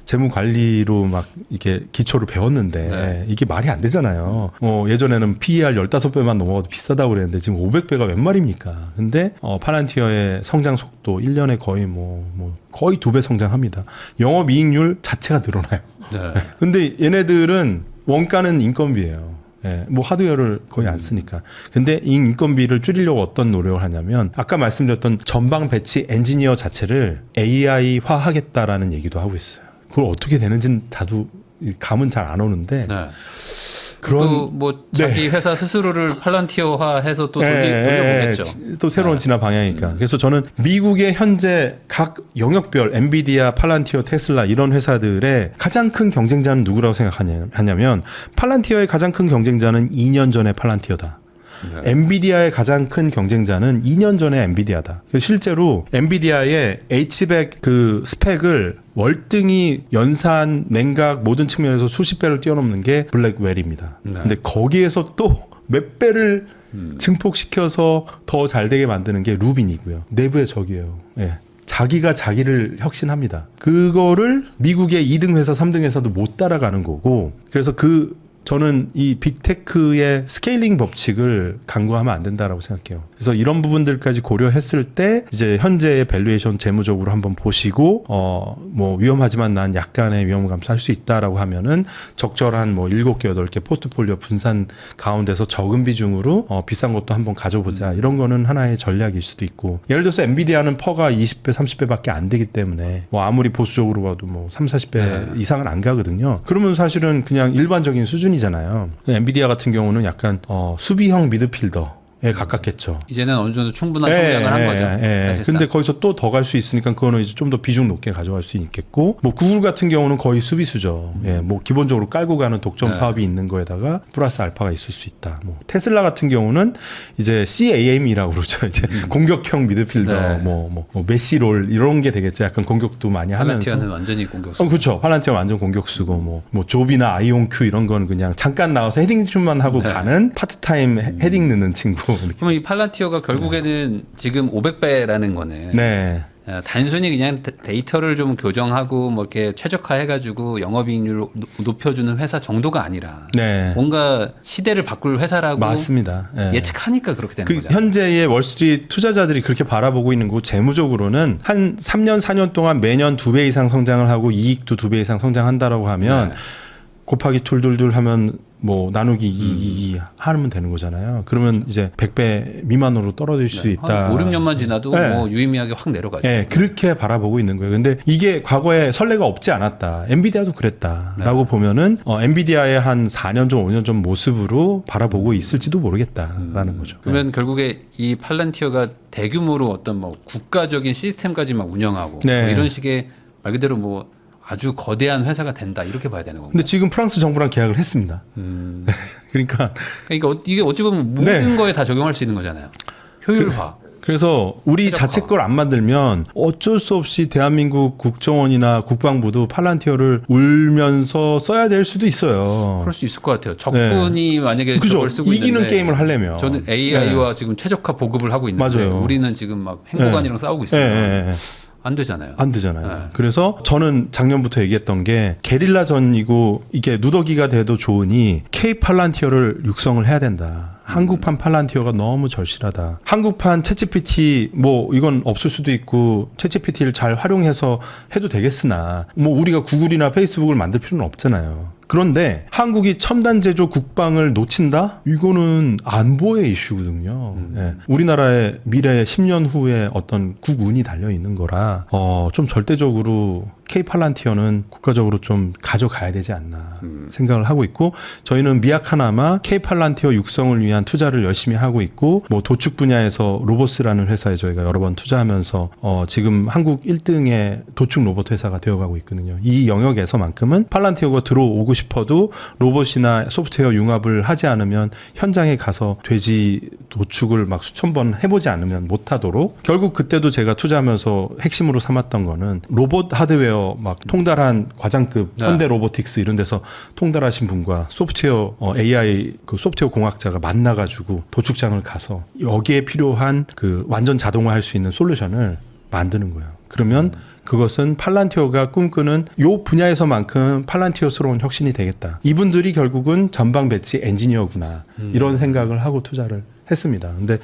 재무 관리로 막 이렇게 기초를 배웠는데 네. 이게 말이 안 되잖아요. 예전에는 PER 15배만 넘어가도 비싸다고 그랬는데 지금 500배가 웬 말입니까? 근데 팔란티어의 성장 속도 1년에 거의 거의 2배 성장합니다. 영업 이익률 자체가 늘어나요. 네. 근데 얘네들은 원가는 인건비예요. 예, 뭐 하드웨어를 거의 안 쓰니까. 근데 이 인건비를 줄이려고 어떤 노력을 하냐면 아까 말씀드렸던 전방 배치 엔지니어 자체를 AI화 하겠다라는 얘기도 하고 있어요. 그걸 어떻게 되는지는 다도 감은 잘 안 오는데 네. 그런 또 뭐 자기 회사 스스로를 팔란티어화해서 또 돌려보겠죠. 또 새로운 진화 방향이니까. 그래서 저는 미국의 현재 각 영역별 엔비디아, 팔란티어, 테슬라 이런 회사들의 가장 큰 경쟁자는 누구라고 생각하냐면 팔란티어의 가장 큰 경쟁자는 2년 전에 팔란티어다. 네. 엔비디아의 가장 큰 경쟁자는 2년 전에 엔비디아다. 실제로 엔비디아의 H100 그 스펙을 월등히 연산, 냉각 모든 측면에서 수십 배를 뛰어넘는 게 블랙웰입니다. 네. 근데 거기에서 또 몇 배를 증폭시켜서 더 잘 되게 만드는 게 루빈이고요. 내부의 적이에요. 예. 자기가 자기를 혁신합니다. 그거를 미국의 2등 회사, 3등 회사도 못 따라가는 거고, 그래서 저는 이 빅테크의 스케일링 법칙을 간과하면 안 된다라고 생각해요. 그래서 이런 부분들까지 고려했을 때 이제 현재의 밸류에이션 재무적으로 한번 보시고 뭐 위험하지만 난 약간의 위험 감수할 수 있다라고 하면은 적절한 뭐 7개, 8개 포트폴리오 분산 가운데서 적은 비중으로 비싼 것도 한번 가져보자. 이런 거는 하나의 전략일 수도 있고. 예를 들어서 엔비디아는 퍼가 20배, 30배밖에 안 되기 때문에 뭐 아무리 보수적으로 봐도 뭐 30, 40배 이상은 안 가거든요. 그러면 사실은 그냥 일반적인 수준이잖아요. 엔비디아 같은 경우는 약간 수비형 미드필더 에 가깝겠죠. 이제는 어느 정도 충분한 성장을 한 거죠. 사실상. 근데 거기서 또 더 갈 수 있으니까 그거는 이제 좀 더 비중 높게 가져갈 수 있겠고, 뭐 구글 같은 경우는 거의 수비수죠. 뭐 기본적으로 깔고 가는 독점 사업이 있는 거에다가 플러스 알파가 있을 수 있다. 뭐 테슬라 같은 경우는 이제 CAM이라고 그러죠. 이제 공격형 미드필더, 뭐 메시롤 이런 게 되겠죠. 약간 공격도 많이 하면서. 팔란티어는 완전히 공격수. 그렇죠. 팔란티어 완전 공격수고 뭐 조비나 아이온큐 이런 거는 그냥 잠깐 나와서 헤딩 슛만 하고 가는 파트타임 헤딩 넣는 친구. 그러면 이 팔란티어가 결국에는 지금 500배라는 거는 단순히 그냥 데이터를 좀 교정하고 뭐 이렇게 최적화해가지고 영업이익률을 높여주는 회사 정도가 아니라 뭔가 시대를 바꿀 회사라고 맞습니다. 예측하니까 그렇게 되는 거죠. 현재의 월스트리트 투자자들이 그렇게 바라보고 있는 거고, 재무적으로는 한 3년, 4년 동안 매년 2배 이상 성장을 하고 이익도 2배 이상 성장한다라고 하면 곱하기 툴툴툴 하면 뭐 나누기 2 하면 되는 거잖아요. 그러면 이제 100배 미만으로 떨어질 수 있다. 5, 6년만 지나도 뭐 유의미하게 확 내려가죠. 그렇게 바라보고 있는 거예요. 근데 이게 과거에 선례가 없지 않았다. 엔비디아도 그랬다라고 보면은 엔비디아의 한 4년 전, 5년 전 모습으로 바라보고 있을지도 모르겠다라는 거죠. 그러면 결국에 이 팔란티어가 대규모로 어떤 뭐 국가적인 시스템까지 막 운영하고 뭐 이런 식의 말 그대로 뭐 아주 거대한 회사가 된다 이렇게 봐야 되는 건가요? 근데 지금 프랑스 정부랑 계약을 했습니다. 그러니까 이게 어찌 보면 모든 거에 다 적용할 수 있는 거잖아요. 효율화. 그래서 우리 자체 걸 안 만들면 어쩔 수 없이 대한민국 국정원이나 국방부도 팔란티어를 울면서 써야 될 수도 있어요. 그럴 수 있을 것 같아요. 적군이 만약에 저걸 쓰고 이기는 있는데 게임을 하려면 저는 AI와 지금 최적화 보급을 하고 있는데 우리는 지금 막 행복안이랑 싸우고 있어요. 안 되잖아요. 안 되잖아요. 그래서 저는 작년부터 얘기했던 게 게릴라전이고 이게 누더기가 돼도 좋으니 K 팔란티어를 육성을 해야 된다. 한국판 팔란티어가 너무 절실하다. 한국판 챗GPT 뭐 이건 없을 수도 있고 챗GPT를 잘 활용해서 해도 되겠으나 뭐 우리가 구글이나 페이스북을 만들 필요는 없잖아요. 그런데 한국이 첨단 제조 국방을 놓친다? 이거는 안보의 이슈거든요. 예. 우리나라의 미래 10년 후에 어떤 국운이 달려 있는 거라 좀 절대적으로 K 팔란티어는 국가적으로 좀 가져가야 되지 않나 생각을 하고 있고, 저희는 미약하나마 K 팔란티어 육성을 위한 투자를 열심히 하고 있고, 뭐 도축 분야에서 로보스라는 회사에 저희가 여러 번 투자하면서 지금 한국 1등의 도축 로봇 회사가 되어가고 있거든요. 이 영역에서만큼은 팔란티어가 들어오고 싶어도 로봇이나 소프트웨어 융합을 하지 않으면 현장에 가서 돼지 도축을 막 수천 번 해보지 않으면 못하도록, 결국 그때도 제가 투자하면서 핵심으로 삼았던 거는 로봇 하드웨어 막 통달한 과장급 현대 로보틱스 이런 데서 통달하신 분과 소프트웨어 AI 그 소프트웨어 공학자가 만나가지고 도축장을 가서 여기에 필요한 그 완전 자동화할 수 있는 솔루션을 만드는 거예요. 그러면 그것은 팔란티어가 꿈꾸는 요 분야에서만큼 팔란티어스러운 혁신이 되겠다. 이분들이 결국은 전방 배치 엔지니어구나. 이런 생각을 하고 투자를 했습니다. 근데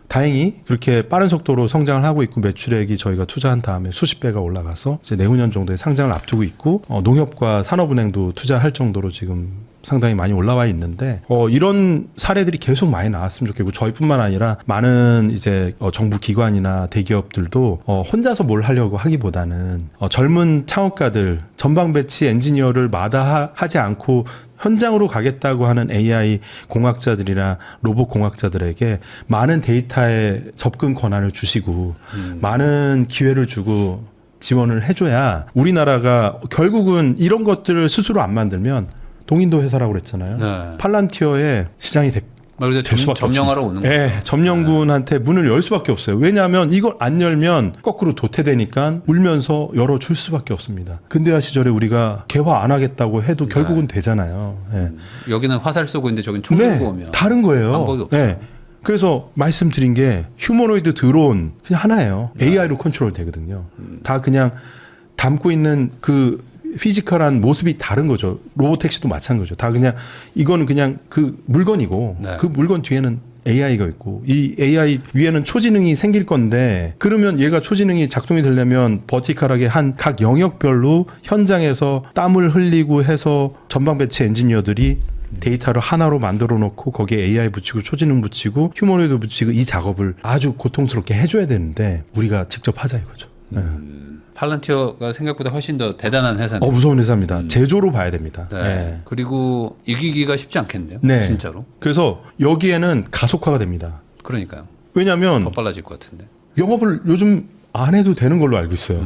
다행히 그렇게 빠른 속도로 성장을 하고 있고, 매출액이 저희가 투자한 다음에 수십 배가 올라가서 이제 내후년 정도에 상장을 앞두고 있고, 농협과 산업은행도 투자할 정도로 지금 상당히 많이 올라와 있는데, 이런 사례들이 계속 많이 나왔으면 좋겠고, 저희뿐만 아니라 많은 이제 정부 기관이나 대기업들도 혼자서 뭘 하려고 하기보다는 젊은 창업가들, 전방 배치 엔지니어를 마다하지 않고 현장으로 가겠다고 하는 AI 공학자들이나 로봇 공학자들에게 많은 데이터에 접근 권한을 주시고 많은 기회를 주고 지원을 해줘야 우리나라가 결국은 이런 것들을 스스로 안 만들면 동인도 회사라고 그랬잖아요. 네. 팔란티어의 시장이 말 그대로 점령하러 오는 거죠. 네, 점령군한테 문을 열 수밖에 없어요. 왜냐하면 이걸 안 열면 거꾸로 도태되니까 울면서 열어줄 수밖에 없습니다. 근대화 시절에 우리가 개화 안 하겠다고 해도 결국은 되잖아요. 네. 여기는 화살 쏘고 있는데 저긴 총 들고 오면 다른 거예요. 방법이 없어요. 네. 그래서 말씀드린 게 휴머노이드 드론 그냥 하나예요. AI로 컨트롤 되거든요. 다 그냥 담고 있는 그 피지컬한 모습이 다른 거죠. 로보택시도 마찬가지죠. 다 그냥 이거는 그냥 그 물건이고 그 물건 뒤에는 AI가 있고, 이 AI 위에는 초지능이 생길 건데, 그러면 얘가 초지능이 작동이 되려면 버티컬하게 한 각 영역별로 현장에서 땀을 흘리고 해서 전방 배치 엔지니어들이 데이터를 하나로 만들어 놓고 거기에 AI 붙이고 초지능 붙이고 휴머노이드 붙이고 이 작업을 아주 고통스럽게 해줘야 되는데 우리가 직접 하자 이거죠. 팔란티어가 생각보다 훨씬 더 대단한 회사네요. 무서운 회사입니다. 제조로 봐야 됩니다. 네. 네. 그리고 이기기가 쉽지 않겠네요. 네. 진짜로. 그래서 여기에는 가속화가 됩니다. 그러니까요. 왜냐하면 더 빨라질 것 같은데. 영업을 요즘 안 해도 되는 걸로 알고 있어요.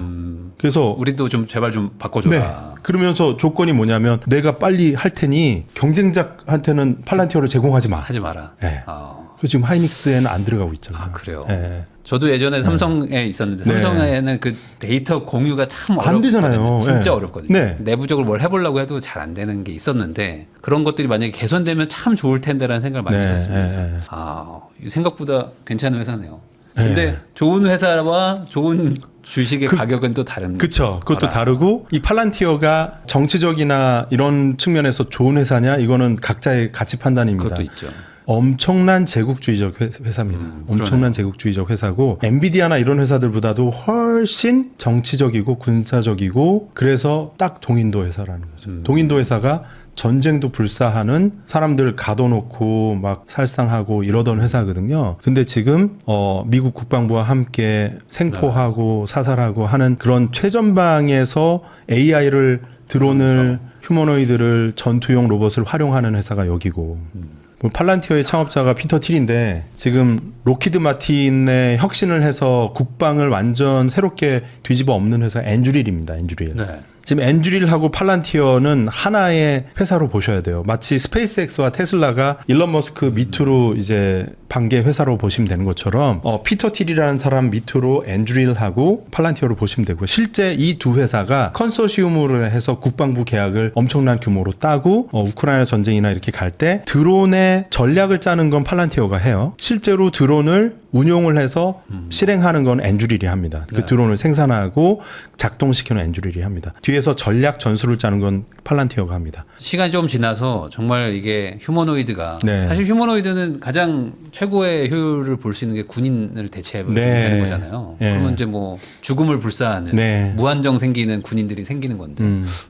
그래서 우리도 좀 제발 좀 바꿔줘라. 네. 그러면서 조건이 뭐냐면 내가 빨리 할 테니 경쟁작한테는 팔란티어를 제공하지 마. 하지 마라. 네. 그래서 지금 하이닉스에는 안 들어가고 있잖아요. 그래요. 네. 저도 예전에 삼성에 있었는데 삼성에는 그 데이터 공유가 참 안 되잖아요. 진짜 어렵거든요. 내부적으로 뭘 해보려고 해도 잘 안 되는 게 있었는데 그런 것들이 만약에 개선되면 참 좋을 텐데라는 생각을 많이 했었습니다. 생각보다 괜찮은 회사네요. 근데 좋은 회사와 좋은 주식의 가격은 또 다른. 그렇죠. 그것도 다르고, 이 팔란티어가 정치적이나 이런 측면에서 좋은 회사냐, 이거는 각자의 가치 판단입니다. 그것도 있죠. 엄청난 제국주의적 회사입니다. 엄청난 제국주의적 회사고, 엔비디아나 이런 회사들보다도 훨씬 정치적이고 군사적이고, 그래서 딱 동인도 회사라는 거죠. 동인도 회사가 전쟁도 불사하는, 사람들 가둬놓고 막 살상하고 이러던 회사거든요. 근데 지금 미국 국방부와 함께 생포하고 사살하고 하는 그런 최전방에서 AI를 드론을 휴머노이드를 전투용 로봇을 활용하는 회사가 여기고, 팔란티어의 창업자가 피터 틸인데 지금 로키드 마틴의 혁신을 해서 국방을 완전 새롭게 뒤집어 엎는 회사 엔주릴입니다. 엔주릴. 지금 엔주릴하고 팔란티어는 하나의 회사로 보셔야 돼요. 마치 스페이스X와 테슬라가 일론 머스크 밑으로 이제 반개 회사로 보시면 되는 것처럼 피터 틸이라는 사람 밑으로 엔주릴하고 팔란티어로 보시면 되고요. 실제 이 두 회사가 컨소시움으로 해서 국방부 계약을 엄청난 규모로 따고 우크라이나 전쟁이나 이렇게 갈 때 드론의 전략을 짜는 건 팔란티어가 해요. 실제로 드론을 운용을 해서 실행하는 건 엔주릴이 합니다. 그 네. 드론을 생산하고 작동시키는 엔주릴이 합니다. 뒤에서 전략 전술을 짜는 건 팔란티어가 합니다. 시간이 좀 지나서 정말 이게 휴머노이드가 네. 사실 휴머노이드는 가장 최고의 효율을 볼 수 있는 게 군인을 대체하는 네. 거잖아요. 네. 그러면 이제 뭐 죽음을 불사하는 네. 무한정 생기는 군인들이 생기는 건데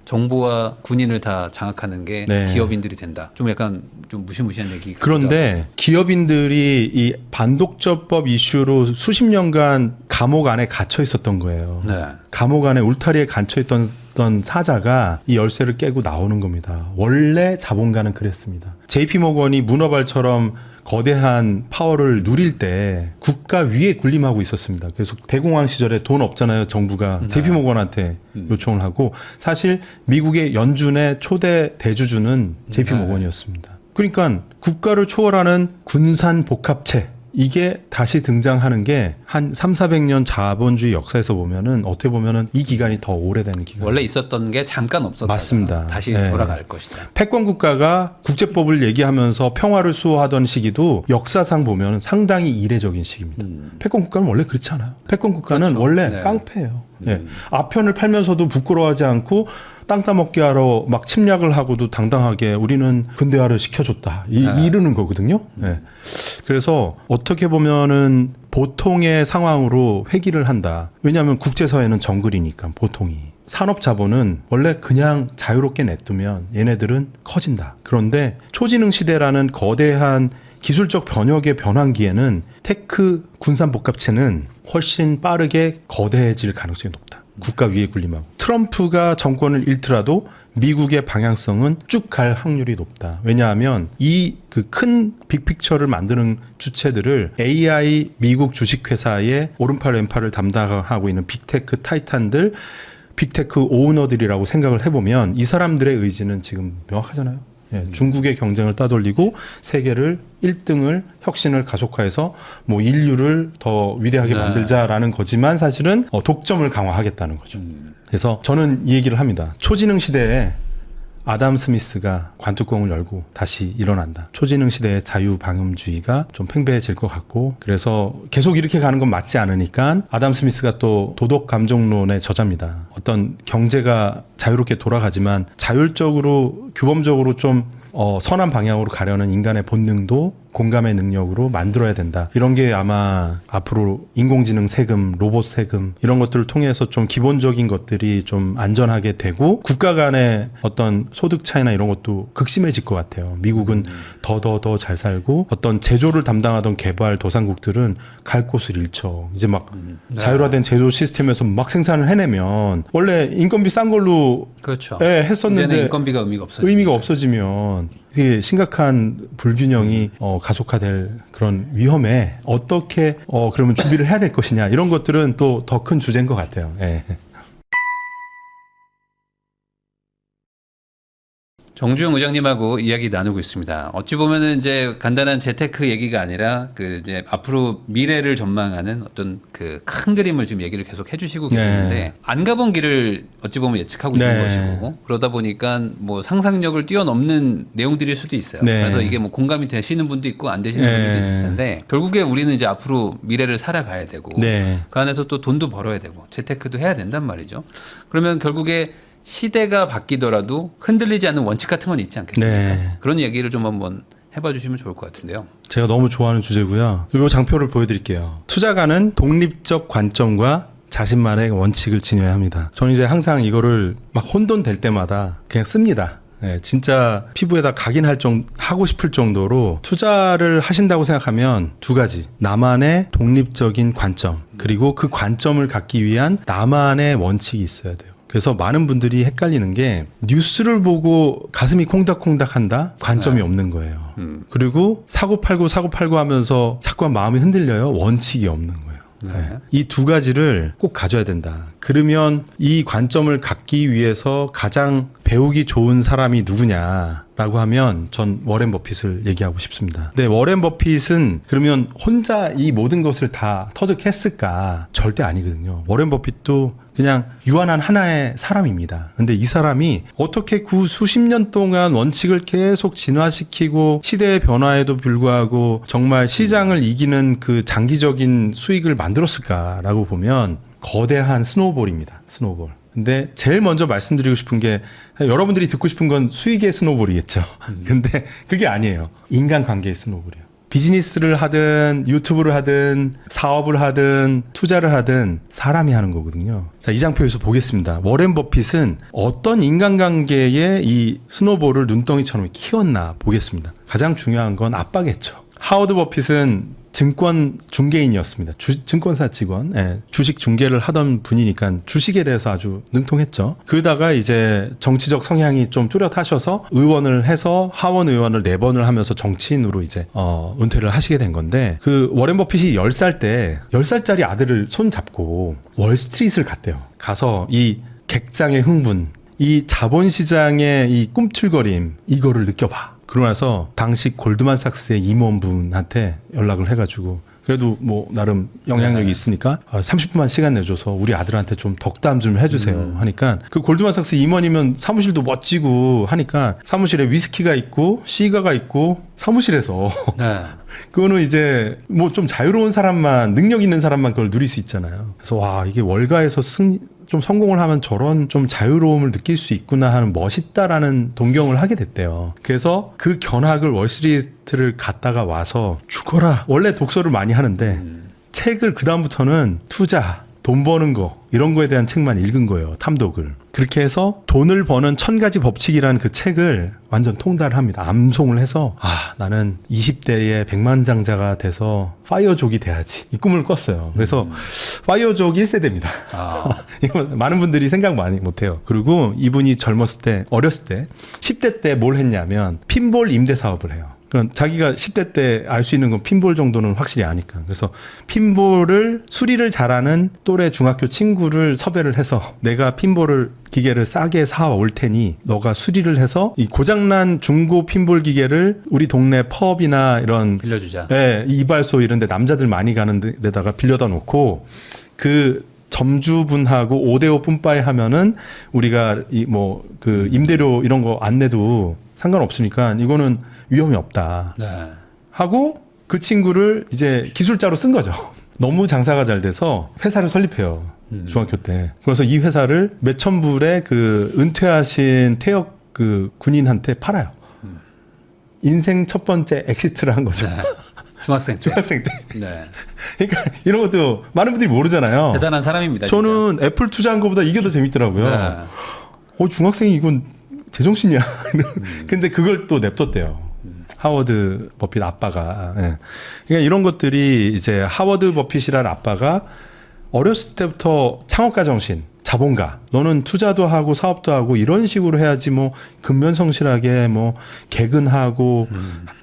정보와 군인을 다 장악하는 게 네. 기업인들이 된다. 좀 약간 좀 무시무시한 얘기. 그런데 기업인들이 이 반독점법 이슈로 수십 년간 감옥 안에 갇혀 있었던 거예요. 네. 감옥 안에 울타리에 갇혀 있던 사자가 이 열쇠를 깨고 나오는 겁니다. 원래 자본가는 그랬습니다. JP모건이 문어발처럼 거대한 파워를 누릴 때 국가 위에 군림하고 있었습니다. 그래서 대공황 시절에 돈 없잖아요. 정부가 JP모건한테 요청을 하고 사실 미국의 연준의 초대 대주주는 JP모건이었습니다. 그러니까 국가를 초월하는 군산 복합체 이게 다시 등장하는 게 한 300~400년 자본주의 역사에서 보면은 어떻게 보면은 이 기간이 더 오래되는 기간. 원래 있었던 게 잠깐 없었다. 맞습니다. 다시 네. 돌아갈 것이다. 패권 국가가 국제법을 얘기하면서 평화를 수호하던 시기도 역사상 보면 상당히 이례적인 시기입니다. 패권 국가는 원래 그렇지 않아요. 패권 국가는 그렇죠. 원래 네. 깡패예요. 예. 아편을 팔면서도 부끄러워하지 않고 땅 따먹기 하러 막 침략을 하고도 당당하게 우리는 근대화를 시켜줬다 이러는 거거든요. 예. 그래서 어떻게 보면은 보통의 상황으로 회귀를 한다. 왜냐하면 국제사회는 정글이니까 보통이. 산업 자본은 원래 그냥 자유롭게 냅두면 얘네들은 커진다. 그런데 초지능 시대라는 거대한 기술적 변혁의 변환기에는 테크 군산 복합체는 훨씬 빠르게 거대해질 가능성이 높다. 국가 위에 군림하고. 트럼프가 정권을 잃더라도 미국의 방향성은 쭉 갈 확률이 높다. 왜냐하면 이 그 큰 빅픽처를 만드는 주체들을 AI 미국 주식회사의 오른팔 왼팔을 담당하고 있는 빅테크 타이탄들, 빅테크 오너들이라고 생각을 해보면 이 사람들의 의지는 지금 명확하잖아요. 예, 중국의 경쟁을 따돌리고 세계를 1등을 혁신을 가속화해서 뭐 인류를 더 위대하게 만들자라는 거지만 사실은 독점을 강화하겠다는 거죠. 그래서 저는 이 얘기를 합니다. 초지능 시대에 아담 스미스가 관뚜껑을 열고 다시 일어난다. 초지능 시대의 자유방음주의가 좀 팽배해질 것 같고 그래서 계속 이렇게 가는 건 맞지 않으니까 아담 스미스가 또 도덕 감정론의 저자입니다. 어떤 경제가 자유롭게 돌아가지만 자율적으로 규범적으로 좀 선한 방향으로 가려는 인간의 본능도 공감의 능력으로 만들어야 된다. 이런 게 아마 앞으로 인공지능 세금, 로봇 세금 이런 것들을 통해서 좀 기본적인 것들이 좀 안전하게 되고 국가 간의 어떤 소득 차이나 이런 것도 극심해질 것 같아요. 미국은 더 잘 살고 어떤 제조를 담당하던 개발 도상국들은 갈 곳을 잃죠. 이제 막 자율화된 제조 시스템에서 막 생산을 해내면 원래 인건비 싼 걸로 그렇죠. 예, 했었는데 이제는 인건비가 의미가 없어지면 이게 심각한 불균형이 가속화될 그런 위험에 어떻게 그러면 준비를 해야 될 것이냐 이런 것들은 또 더 큰 주제인 것 같아요. 예. 정주영 의장님하고 이야기 나누고 있습니다. 어찌 보면은 이제 간단한 재테크 얘기가 아니라 그 이제 앞으로 미래를 전망하는 어떤 그 큰 그림을 지금 얘기를 계속 해주시고 계시는데 안 가본 길을 어찌 보면 예측하고 있는 것이고 그러다 보니까 뭐 상상력을 뛰어넘는 내용들일 수도 있어요. 네. 그래서 이게 뭐 공감이 되시는 분도 있고 안 되시는 분도 있을 텐데 결국에 우리는 이제 앞으로 미래를 살아가야 되고 그 안에서 또 돈도 벌어야 되고 재테크도 해야 된단 말이죠. 그러면 결국에 시대가 바뀌더라도 흔들리지 않는 원칙 같은 건 있지 않겠습니까? 그런 얘기를 좀 한번 해봐 주시면 좋을 것 같은데요. 제가 너무 좋아하는 주제고요. 이 장표를 보여드릴게요. 투자가는 독립적 관점과 자신만의 원칙을 지녀야 합니다. 저는 이제 항상 이거를 막 혼돈될 때마다 그냥 씁니다. 네, 진짜 피부에다 하고 싶을 정도로 투자를 하신다고 생각하면 두 가지. 나만의 독립적인 관점 그리고 그 관점을 갖기 위한 나만의 원칙이 있어야 돼요. 그래서 많은 분들이 헷갈리는 게 뉴스를 보고 가슴이 콩닥콩닥 한다? 관점이 없는 거예요. 그리고 사고 팔고 하면서 자꾸 마음이 흔들려요. 원칙이 없는 거예요. 네. 이 두 가지를 꼭 가져야 된다. 그러면 이 관점을 갖기 위해서 가장 배우기 좋은 사람이 누구냐라고 하면 전 워렌 버핏을 얘기하고 싶습니다. 근데 워렌 버핏은 그러면 혼자 이 모든 것을 다 터득했을까? 절대 아니거든요. 워렌 버핏도 그냥 유한한 하나의 사람입니다. 근데 이 사람이 어떻게 그 수십 년 동안 원칙을 계속 진화시키고 시대의 변화에도 불구하고 정말 시장을 이기는 그 장기적인 수익을 만들었을까라고 보면 거대한 스노우볼입니다. 스노우볼. 근데 제일 먼저 말씀드리고 싶은 게 여러분들이 듣고 싶은 건 수익의 스노우볼이겠죠. 근데 그게 아니에요. 인간관계의 스노우볼이에요. 비즈니스를 하든 유튜브를 하든 사업을 하든 투자를 하든 사람이 하는 거거든요. 자, 이 장표에서 보겠습니다. 워렌 버핏은 어떤 인간관계에 이 스노볼을 눈덩이처럼 키웠나 보겠습니다. 가장 중요한 건 아빠겠죠. 하워드 버핏은 증권 중개인이었습니다. 증권사 직원, 주식 중개를 하던 분이니까 주식에 대해서 아주 능통했죠. 그러다가 이제 정치적 성향이 좀 뚜렷하셔서 의원을 해서 하원 의원을 4번을 하면서 정치인으로 이제 은퇴를 하시게 된 건데, 그 워렌 버핏이 10살 때 10살짜리 아들을 손잡고 월스트리트를 갔대요. 가서 이 객장의 흥분, 이 자본시장의 이 꿈틀거림, 이거를 느껴봐. 그러고 나서 당시 골드만삭스의 임원분한테 연락을 해가지고, 그래도 뭐 나름 영향력이 있으니까 30분만 시간 내줘서 우리 아들한테 좀 덕담 좀 해주세요 하니까, 그 골드만삭스 임원이면 사무실도 멋지고 하니까 사무실에 위스키가 있고 시가가 있고 사무실에서 그거는 이제 뭐 좀 자유로운 사람만, 능력 있는 사람만 그걸 누릴 수 있잖아요. 그래서 와, 이게 월가에서 좀 성공을 하면 저런 좀 자유로움을 느낄 수 있구나 하는, 멋있다라는 동경을 하게 됐대요. 그래서 그 견학을 월스트리트를 갔다가 와서 죽어라. 원래 독서를 많이 하는데 책을 그다음부터는 투자, 돈 버는 거 이런 거에 대한 책만 읽은 거예요. 탐독을. 그렇게 해서 돈을 버는 1000가지 법칙이라는 그 책을 완전 통달을 합니다. 암송을 해서 나는 20대에 백만장자가 돼서 파이어족이 돼야지, 이 꿈을 꿨어요. 그래서 파이어족 1세대입니다. 이거 많은 분들이 생각 많이 못해요. 그리고 이분이 젊었을 때, 어렸을 때 10대 때 뭘 했냐면 핀볼 임대 사업을 해요. 그러니까 자기가 10대 때 알 수 있는 건 핀볼 정도는 확실히 아니까. 그래서 핀볼을 수리를 잘하는 또래 중학교 친구를 섭외를 해서, 내가 핀볼을 기계를 싸게 사올 테니 너가 수리를 해서 이 고장난 중고 핀볼 기계를 우리 동네 펍이나 이런 빌려주자. 이발소 이런 데 남자들 많이 가는 데다가 빌려다 놓고, 그 점주분하고 5대5 뿜빠이 하면은 우리가 그 임대료 이런 거 안 내도 상관없으니까 이거는 위험이 없다 하고, 그 친구를 이제 기술자로 쓴 거죠. 너무 장사가 잘 돼서 회사를 설립해요. 중학교 때. 그래서 이 회사를 몇천 불에 그 은퇴하신 퇴역 그 군인한테 팔아요. 인생 첫 번째 엑시트를 한 거죠. 중학생 때. 중학생 때. 네. 그러니까 이런 것도 많은 분들이 모르잖아요. 대단한 사람입니다. 저는 진짜. 애플 투자한 것보다 이게 더 재밌더라고요. 중학생이 이건 제정신이야. 근데 그걸 또 냅뒀대요. 하워드 버핏 아빠가. 그러니까 이런 것들이 이제 하워드 버핏이라는 아빠가 어렸을 때부터 창업가 정신, 자본가, 너는 투자도 하고 사업도 하고 이런 식으로 해야지 뭐 근면성실하게 뭐 개근하고.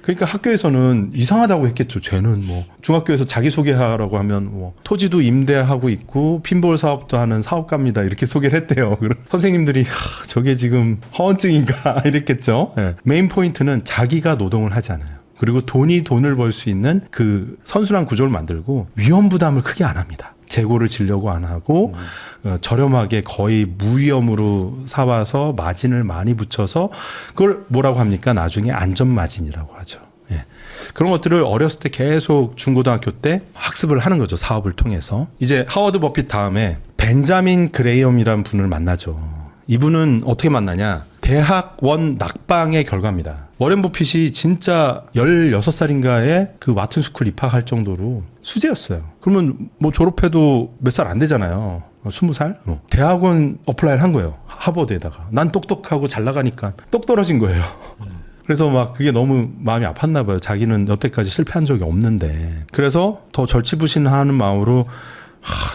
그러니까 학교에서는 이상하다고 했겠죠. 쟤는 뭐 중학교에서 자기소개하라고 하면 뭐 토지도 임대하고 있고 핀볼 사업도 하는 사업가입니다 이렇게 소개를 했대요. 선생님들이 저게 지금 허언증인가 이랬겠죠. 메인 포인트는 자기가 노동을 하지 않아요. 그리고 돈을 벌 수 있는 그 선순환 구조를 만들고 위험 부담을 크게 안 합니다. 재고를 지려고 안 하고 저렴하게 거의 무위험으로 사와서 마진을 많이 붙여서, 그걸 뭐라고 합니까? 나중에 안전마진이라고 하죠. 그런 것들을 어렸을 때 계속 중고등학교 때 학습을 하는 거죠. 사업을 통해서. 이제 하워드 버핏 다음에 벤자민 그레이엄이라는 분을 만나죠. 이분은 어떻게 만나냐? 대학원 낙방의 결과입니다. 워렌 버핏이 진짜 16살인가에 그 와튼 스쿨 입학할 정도로 수재였어요. 그러면 뭐 졸업해도 몇 살 안 되잖아요. 20살? 대학원 어플라이를 한 거예요. 하버드에다가. 난 똑똑하고 잘 나가니까 똑 떨어진 거예요. 그래서 막 그게 너무 마음이 아팠나 봐요. 자기는 여태까지 실패한 적이 없는데. 그래서 더 절치부심하는 마음으로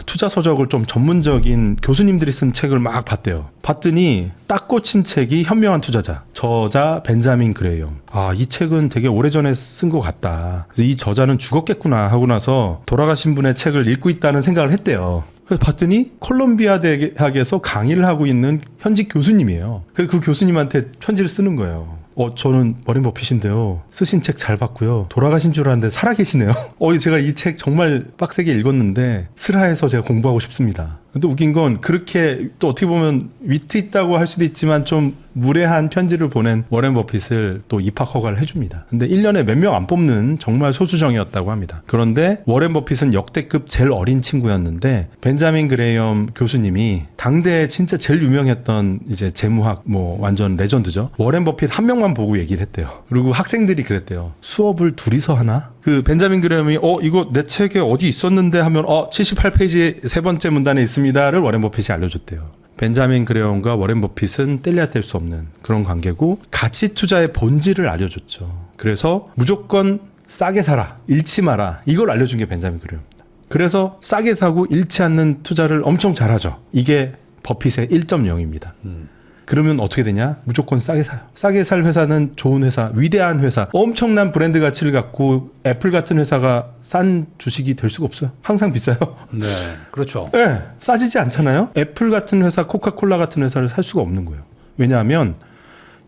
투자 서적을 좀 전문적인 교수님들이 쓴 책을 막 봤대요. 봤더니 딱 꽂힌 책이 현명한 투자자, 저자 벤자민 그레이엄. 이 책은 되게 오래전에 쓴 것 같다. 이 저자는 죽었겠구나 하고 나서 돌아가신 분의 책을 읽고 있다는 생각을 했대요. 그래서 봤더니 콜롬비아 대학에서 강의를 하고 있는 현직 교수님이에요. 그래서 그 교수님한테 편지를 쓰는 거예요. 저는 워렌 버핏인데요. 쓰신 책 잘 봤고요. 돌아가신 줄 알았는데 살아계시네요. 제가 이 책 정말 빡세게 읽었는데 슬하해서 제가 공부하고 싶습니다. 근데 웃긴 건 그렇게 또 어떻게 보면 위트 있다고 할 수도 있지만 좀 무례한 편지를 보낸 워렌 버핏을 또 입학 허가를 해줍니다. 근데 1년에 몇 명 안 뽑는 정말 소수정이었다고 합니다. 그런데 워렌 버핏은 역대급 제일 어린 친구였는데 벤자민 그레이엄 교수님이 당대에 진짜 제일 유명했던 이제 재무학 뭐 완전 레전드죠. 워렌 버핏 한 명만 보고 얘기를 했대요. 그리고 학생들이 그랬대요. 수업을 둘이서 하나? 그 벤자민 그레이엄이 이거 내 책에 어디 있었는데 하면 78페이지 세 번째 문단에 있습니다를 워렌 버핏이 알려줬대요. 벤자민 그레이엄과 워렌 버핏은 뗄래야 뗄 수 없는 그런 관계고 가치 투자의 본질을 알려줬죠. 그래서 무조건 싸게 사라, 잃지 마라 이걸 알려준 게 벤자민 그레이엄입니다. 그래서 싸게 사고 잃지 않는 투자를 엄청 잘하죠. 이게 버핏의 1.0입니다. 그러면 어떻게 되냐? 무조건 싸게 사요. 싸게 살 회사는 좋은 회사, 위대한 회사, 엄청난 브랜드 가치를 갖고 애플 같은 회사가 싼 주식이 될 수가 없어요. 항상 비싸요. 네, 그렇죠. 네, 싸지지 않잖아요. 애플 같은 회사, 코카콜라 같은 회사를 살 수가 없는 거예요. 왜냐하면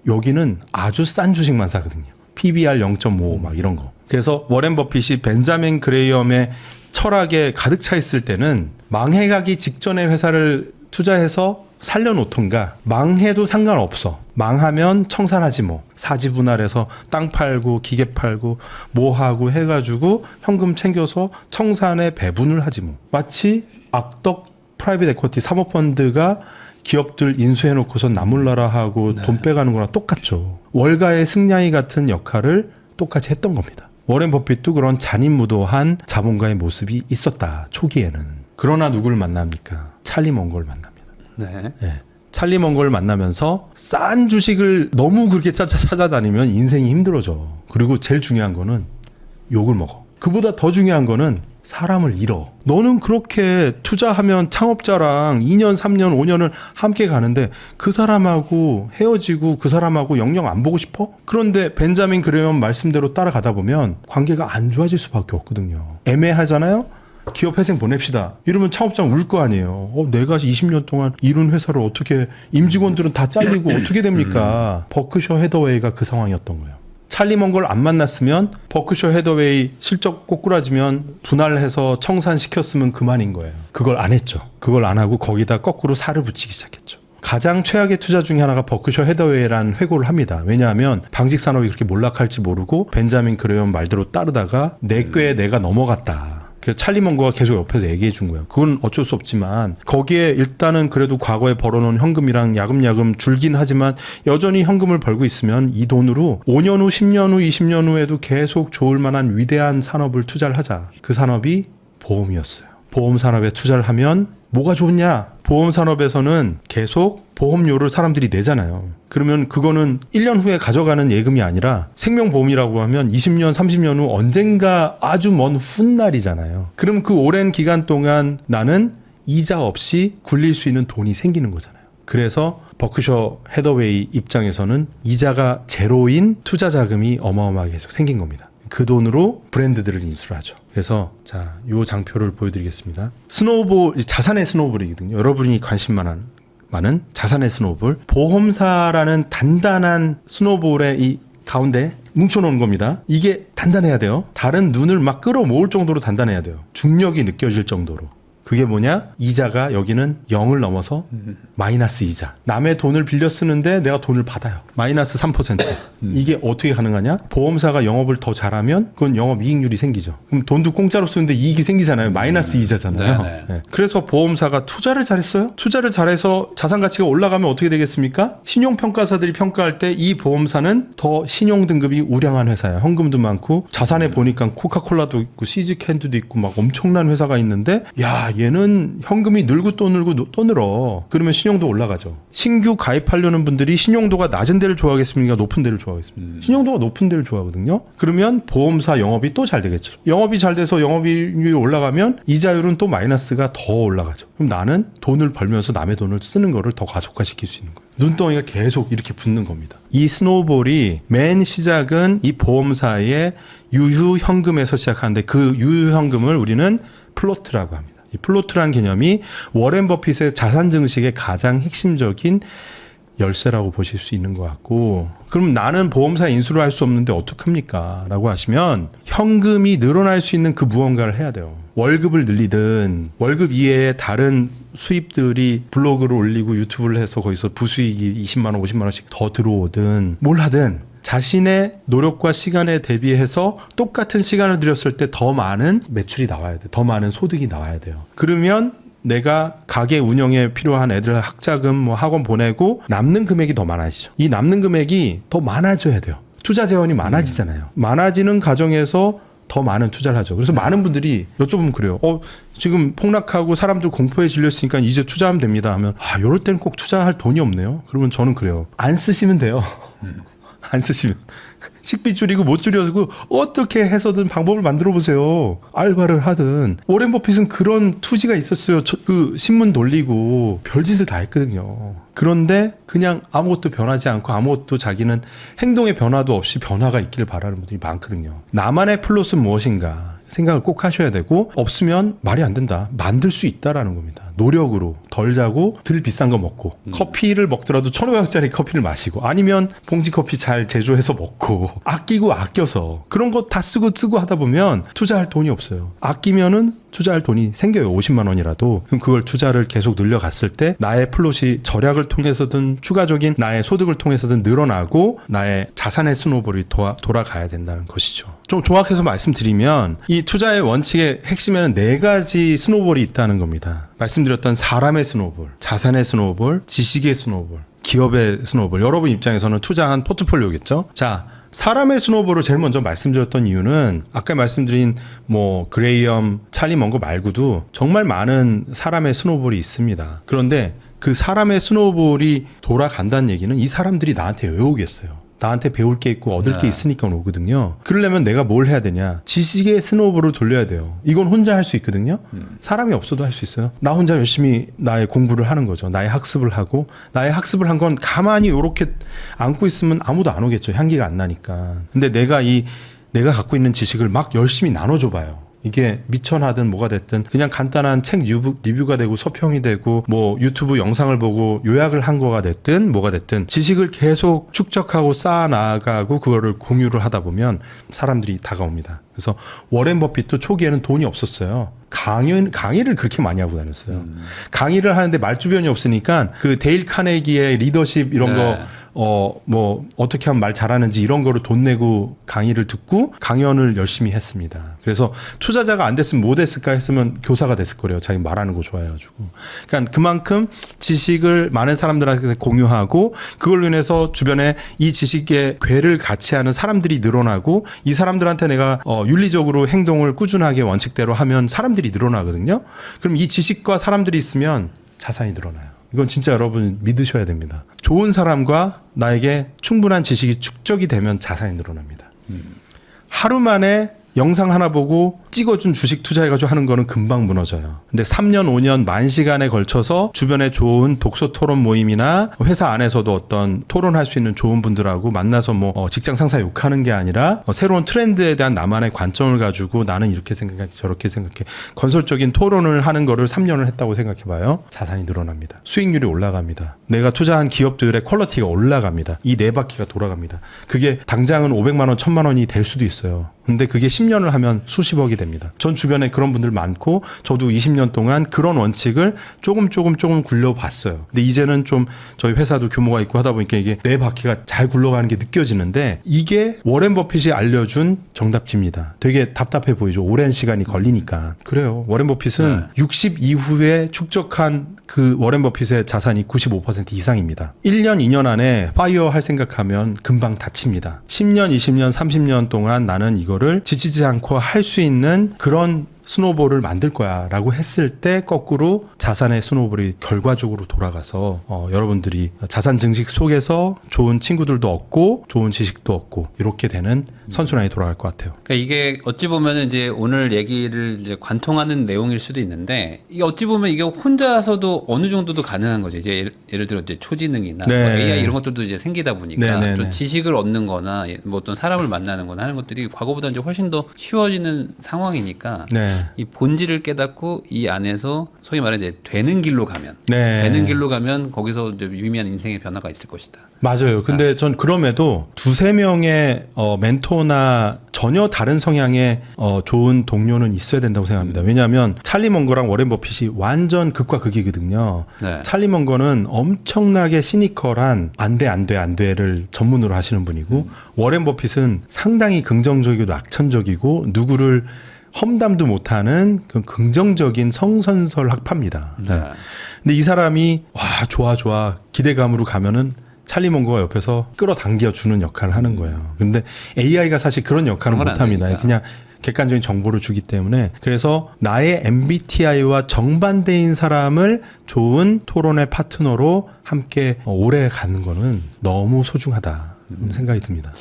여기는 아주 싼 주식만 사거든요. PBR 0.5 막 이런 거. 그래서 워렌 버핏이 벤자민 그레이엄의 철학에 가득 차 있을 때는 망해가기 직전에 회사를 투자해서 살려놓던가 망해도 상관없어. 망하면 청산하지 뭐. 사지 분할해서 땅 팔고 기계 팔고 뭐 하고 해가지고 현금 챙겨서 청산에 배분을 하지 뭐. 마치 악덕 프라이빗 에쿼티 사모펀드가 기업들 인수해놓고서 나몰라라 하고 돈 빼가는 거랑 똑같죠. 월가의 승냥이 같은 역할을 똑같이 했던 겁니다. 워렌 버핏도 그런 잔인무도한 자본가의 모습이 있었다. 초기에는. 그러나 누구를 만납니까? 찰리 먼거를 만납니다. 네. 네. 찰리 먼거를 만나면서 싼 주식을 너무 그렇게 찾아다니면 인생이 힘들어져. 그리고 제일 중요한 거는 욕을 먹어. 그보다 더 중요한 거는 사람을 잃어. 너는 그렇게 투자하면 창업자랑 2년, 3년, 5년을 함께 가는데 그 사람하고 헤어지고 그 사람하고 영영 안 보고 싶어? 그런데 벤자민 그레이엄 말씀대로 따라가다 보면 관계가 안 좋아질 수밖에 없거든요. 애매하잖아요? 기업 회생 보냅시다. 이러면 창업자는 울 거 아니에요. 내가 20년 동안 이룬 회사를 어떻게 임직원들은 다 잘리고 어떻게 됩니까? 버크셔 해더웨이가 그 상황이었던 거예요. 찰리 먼거를 안 만났으면 버크셔 해더웨이 실적 꼬꾸라지면 분할해서 청산시켰으면 그만인 거예요. 그걸 안 했죠. 그걸 안 하고 거기다 거꾸로 살을 붙이기 시작했죠. 가장 최악의 투자 중에 하나가 버크셔 해더웨이라는 회고를 합니다. 왜냐하면 방직 산업이 그렇게 몰락할지 모르고 벤자민 그레이엄 말대로 따르다가 내 꾀에 내가 넘어갔다. 그래서 찰리 먼거가 계속 옆에서 얘기해 준 거예요. 그건 어쩔 수 없지만 거기에 일단은 그래도 과거에 벌어놓은 현금이랑 야금야금 줄긴 하지만 여전히 현금을 벌고 있으면 이 돈으로 5년 후, 10년 후, 20년 후에도 계속 좋을 만한 위대한 산업을 투자를 하자. 그 산업이 보험이었어요. 보험 산업에 투자를 하면 뭐가 좋냐? 보험 산업에서는 계속 보험료를 사람들이 내잖아요. 그러면 그거는 1년 후에 가져가는 예금이 아니라 생명보험이라고 하면 20년, 30년 후 언젠가 아주 먼 훗날이잖아요. 그럼 그 오랜 기간 동안 나는 이자 없이 굴릴 수 있는 돈이 생기는 거잖아요. 그래서 버크셔 해더웨이 입장에서는 이자가 제로인 투자 자금이 어마어마하게 계속 생긴 겁니다. 그 돈으로 브랜드들을 인수를 하죠. 그래서 자, 요 장표를 보여드리겠습니다. 스노우볼, 자산의 스노우볼이거든요. 여러분이 관심 많은 자산의 스노우볼. 보험사라는 단단한 스노우볼의 이 가운데 뭉쳐놓은 겁니다. 이게 단단해야 돼요. 다른 눈을 막 끌어모을 정도로 단단해야 돼요. 중력이 느껴질 정도로. 그게 뭐냐? 이자가 여기는 0을 넘어서 마이너스 이자. 남의 돈을 빌려 쓰는데 내가 돈을 받아요. 마이너스 3%. 이게 어떻게 가능하냐? 보험사가 영업을 더 잘하면 그건 영업 이익률이 생기죠. 그럼 돈도 공짜로 쓰는데 이익이 생기잖아요. 마이너스 이자잖아요. 네. 그래서 보험사가 투자를 잘했어요. 투자를 잘해서 자산 가치가 올라가면 어떻게 되겠습니까? 신용평가사들이 평가할 때 이 보험사는 더 신용 등급이 우량한 회사야. 현금도 많고 자산에 보니까 코카콜라도 있고 시즈캔드도 있고 막 엄청난 회사가 있는데 야, 얘는 현금이 늘고 또 늘고 또 늘어. 그러면 신용도 올라가죠. 신규 가입하려는 분들이 신용도가 낮은 데를 좋아하겠습니까? 높은 데를 좋아하겠습니까? 신용도가 높은 데를 좋아하거든요. 그러면 보험사 영업이 또 잘 되겠죠. 영업이 잘 돼서 영업이익률이 올라가면 이자율은 또 마이너스가 더 올라가죠. 그럼 나는 돈을 벌면서 남의 돈을 쓰는 거를 더 가속화시킬 수 있는 거예요. 눈덩이가 계속 이렇게 붙는 겁니다. 이 스노우볼이 맨 시작은 이 보험사의 유휴현금에서 시작하는데 그 유휴현금을 우리는 플로트라고 합니다. 이 플로트라는 개념이 워렌 버핏의 자산 증식의 가장 핵심적인 열쇠라고 보실 수 있는 것 같고, 그럼 나는 보험사 인수를 할 수 없는데 어떡합니까? 라고 하시면 현금이 늘어날 수 있는 그 무언가를 해야 돼요. 월급을 늘리든 월급 이외에 다른 수입들이 블로그를 올리고 유튜브를 해서 거기서 부수익이 20만 원, 50만 원씩 더 들어오든 뭘 하든 자신의 노력과 시간에 대비해서 똑같은 시간을 들였을 때 더 많은 매출이 나와야 돼. 더 많은 소득이 나와야 돼요. 그러면 내가 가게 운영에 필요한 애들 학자금 뭐 학원 보내고 남는 금액이 더 많아지죠. 이 남는 금액이 더 많아져야 돼요. 투자 재원이 많아지잖아요. 많아지는 과정에서 더 많은 투자를 하죠. 그래서 많은 분들이 여쭤보면 그래요. 지금 폭락하고 사람들 공포에 질렸으니까 이제 투자하면 됩니다 하면 이럴 때는 꼭 투자할 돈이 없네요. 그러면 저는 그래요. 안 쓰시면 돼요. 안 쓰시면. 식비 줄이고 못 줄여고 어떻게 해서든 방법을 만들어 보세요. 알바를 하든. 워렌 버핏은 그런 투지가 있었어요. 그 신문 돌리고 별짓을 다 했거든요. 그런데 그냥 아무것도 변하지 않고 아무것도 자기는 행동의 변화도 없이 변화가 있기를 바라는 분들이 많거든요. 나만의 플러스는 무엇인가 생각을 꼭 하셔야 되고 없으면 말이 안 된다. 만들 수 있다라는 겁니다. 노력으로 덜 자고 덜 비싼 거 먹고 커피를 먹더라도 1,500원짜리 커피를 마시고 아니면 봉지 커피 잘 제조해서 먹고 아끼고 아껴서 그런 거 다 쓰고 하다 보면 투자할 돈이 없어요. 아끼면은 투자할 돈이 생겨요. 50만 원이라도. 그럼 그걸 투자를 계속 늘려갔을 때 나의 플롯이 절약을 통해서든 추가적인 나의 소득을 통해서든 늘어나고 나의 자산의 스노볼이 돌아가야 된다는 것이죠. 좀 정확해서 말씀드리면 이 투자의 원칙의 핵심에는 4가지 스노볼이 있다는 겁니다. 말씀드렸던 사람의 스노볼, 자산의 스노볼, 지식의 스노볼, 기업의 스노볼. 여러분 입장에서는 투자한 포트폴리오겠죠. 자, 사람의 스노볼을 제일 먼저 말씀드렸던 이유는 아까 말씀드린 뭐 그레이엄, 찰리 먼거 말고도 정말 많은 사람의 스노볼이 있습니다. 그런데 그 사람의 스노볼이 돌아간다는 얘기는 이 사람들이 나한테 왜 오겠어요? 나한테 배울 게 있고 얻을 게 있으니까 오거든요. 그러려면 내가 뭘 해야 되냐? 지식의 스노볼을 돌려야 돼요. 이건 혼자 할 수 있거든요. 사람이 없어도 할 수 있어요. 나 혼자 열심히 나의 공부를 하는 거죠. 나의 학습을 하고 나의 학습을 한 건 가만히 이렇게 안고 있으면 아무도 안 오겠죠. 향기가 안 나니까. 근데 내가 갖고 있는 지식을 막 열심히 나눠줘 봐요. 이게 미천하든 뭐가 됐든 그냥 간단한 책 리뷰가 되고 서평이 되고 뭐 유튜브 영상을 보고 요약을 한 거가 됐든 뭐가 됐든 지식을 계속 축적하고 쌓아 나가고 그거를 공유를 하다 보면 사람들이 다가옵니다. 그래서 워렌 버핏도 초기에는 돈이 없었어요. 강의를 그렇게 많이 하고 다녔어요. 강의를 하는데 말주변이 없으니까 그 데일 카네기의 리더십 이런 거 뭐 어떻게 하면 말 잘하는지 이런 거를 돈 내고 강의를 듣고 강연을 열심히 했습니다. 그래서 투자자가 안 됐으면 뭐 됐을까 했으면 교사가 됐을 거래요. 자기 말하는 거 좋아해가지고. 그러니까 그만큼 지식을 많은 사람들한테 공유하고 그걸로 인해서 주변에 이 지식의 궤를 같이 하는 사람들이 늘어나고 이 사람들한테 내가 윤리적으로 행동을 꾸준하게 원칙대로 하면 사람들이 늘어나거든요. 그럼 이 지식과 사람들이 있으면 자산이 늘어나요. 이건 진짜 여러분 믿으셔야 됩니다. 좋은 사람과 나에게 충분한 지식이 축적이 되면 자산이 늘어납니다. 하루 만에 영상 하나 보고 찍어준 주식 투자해가지고 하는 거는 금방 무너져요. 근데 3년, 5년, 만 시간에 걸쳐서 주변에 좋은 독서 토론 모임이나 회사 안에서도 어떤 토론할 수 있는 좋은 분들하고 만나서 뭐 직장 상사 욕하는 게 아니라 새로운 트렌드에 대한 나만의 관점을 가지고 나는 이렇게 생각해, 저렇게 생각해. 건설적인 토론을 하는 거를 3년을 했다고 생각해봐요. 자산이 늘어납니다. 수익률이 올라갑니다. 내가 투자한 기업들의 퀄리티가 올라갑니다. 이 네 바퀴가 돌아갑니다. 그게 당장은 500만 원, 1000만 원이 될 수도 있어요. 근데 그게 10년을 하면 수십억이 됩니다. 전 주변에 그런 분들 많고 저도 20년 동안 그런 원칙을 조금 굴려봤어요. 근데 이제는 좀 저희 회사도 규모가 있고 하다 보니까 이게 네 바퀴가 잘 굴러가는 게 느껴지는데 이게 워렌 버핏이 알려준 정답집니다. 되게 답답해 보이죠. 오랜 시간이 걸리니까. 그래요. 워렌 버핏은 60 이후에 축적한 그 워렌 버핏의 자산이 95% 이상입니다. 1년, 2년 안에 파이어 할 생각하면 금방 다칩니다. 10년, 20년, 30년 동안 나는 이거를 지치지 않고 할 수 있는 그런 스노볼을 만들 거야 라고 했을 때 거꾸로 자산의 스노볼이 결과적으로 돌아가서 여러분들이 자산 증식 속에서 좋은 친구들도 얻고 좋은 지식도 얻고 이렇게 되는 선순환이 돌아갈 것 같아요. 그러니까 이게 어찌 보면 이제 오늘 얘기를 이제 관통하는 내용일 수도 있는데 이게 어찌 보면 이게 혼자서도 어느 정도도 가능한 거죠. 이제 예를 들어 이제 초지능이나 뭐 AI 이런 것들도 이제 생기다 보니까 좀 지식을 얻는거나 뭐 어떤 사람을 만나는거나 하는 것들이 과거보다 이제 훨씬 더 쉬워지는 상황이니까. 이 본질을 깨닫고 이 안에서 소위 말해 이제 되는 길로 가면 네. 되는 길로 가면 거기서 이제 유의미한 인생의 변화가 있을 것이다. 맞아요. 근데 전 그럼에도 두세 명의 멘토나 전혀 다른 성향의 좋은 동료는 있어야 된다고 생각합니다. 왜냐하면 찰리 먼거랑 워렌 버핏이 완전 극과 극이거든요. 네. 찰리 먼거는 엄청나게 시니컬한 안 돼를 전문으로 하시는 분이고 워렌 버핏은 상당히 긍정적이고 낙천적이고 누구를 험담도 못하는 그 긍정적인 성선설 학파입니다. 네. 근데 이 사람이 와 좋아 기대감으로 가면은 찰리 먼거가 옆에서 끌어당겨 주는 역할을 하는 거예요. 근데 AI가 사실 그런 역할은 그런 건 못 합니다. 안 되니까. 그냥 객관적인 정보를 주기 때문에 그래서 나의 MBTI와 정반대인 사람을 좋은 토론의 파트너로 함께 오래 가는 거는 너무 소중하다 생각이 듭니다.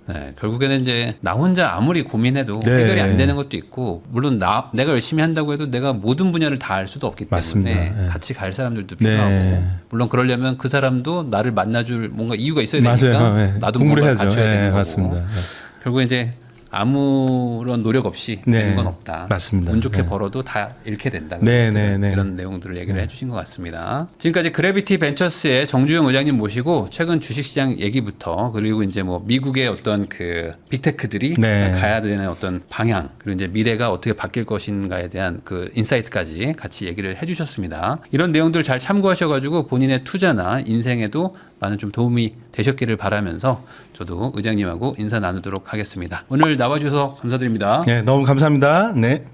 네, 결국에는 이제 나 혼자 아무리 고민해도 네. 해결이 안 되는 것도 있고 물론 내가 열심히 한다고 해도 내가 모든 분야를 다 알 수도 없기 때문에 맞습니다. 네. 같이 갈 사람들도 네. 필요하고 물론 그러려면 그 사람도 나를 만나줄 뭔가 이유가 있어야 되니까 맞아요. 네. 나도 공부를 뭔가 해야죠. 갖춰야 되는 거고 맞습니다. 네. 결국에 이제 아무런 노력 없이 네. 되는 건 없다. 맞습니다. 운 좋게 네. 벌어도 다 잃게 된다. 네, 네, 네. 이런 내용들을 얘기를 해주신 것 같습니다. 지금까지 그래비티 벤처스의 정주영 의장님 모시고 최근 주식시장 얘기부터 그리고 이제 뭐 미국의 어떤 그 빅테크들이 네. 가야 되는 어떤 방향 그리고 이제 미래가 어떻게 바뀔 것인가에 대한 그 인사이트까지 같이 얘기를 해주셨습니다. 이런 내용들 잘 참고하셔가지고 본인의 투자나 인생에도 많은 좀 도움이 되셨기를 바라면서 저도 의장님하고 인사 나누도록 하겠습니다. 오늘 나와주셔서 감사드립니다. 네, 너무 감사합니다. 네.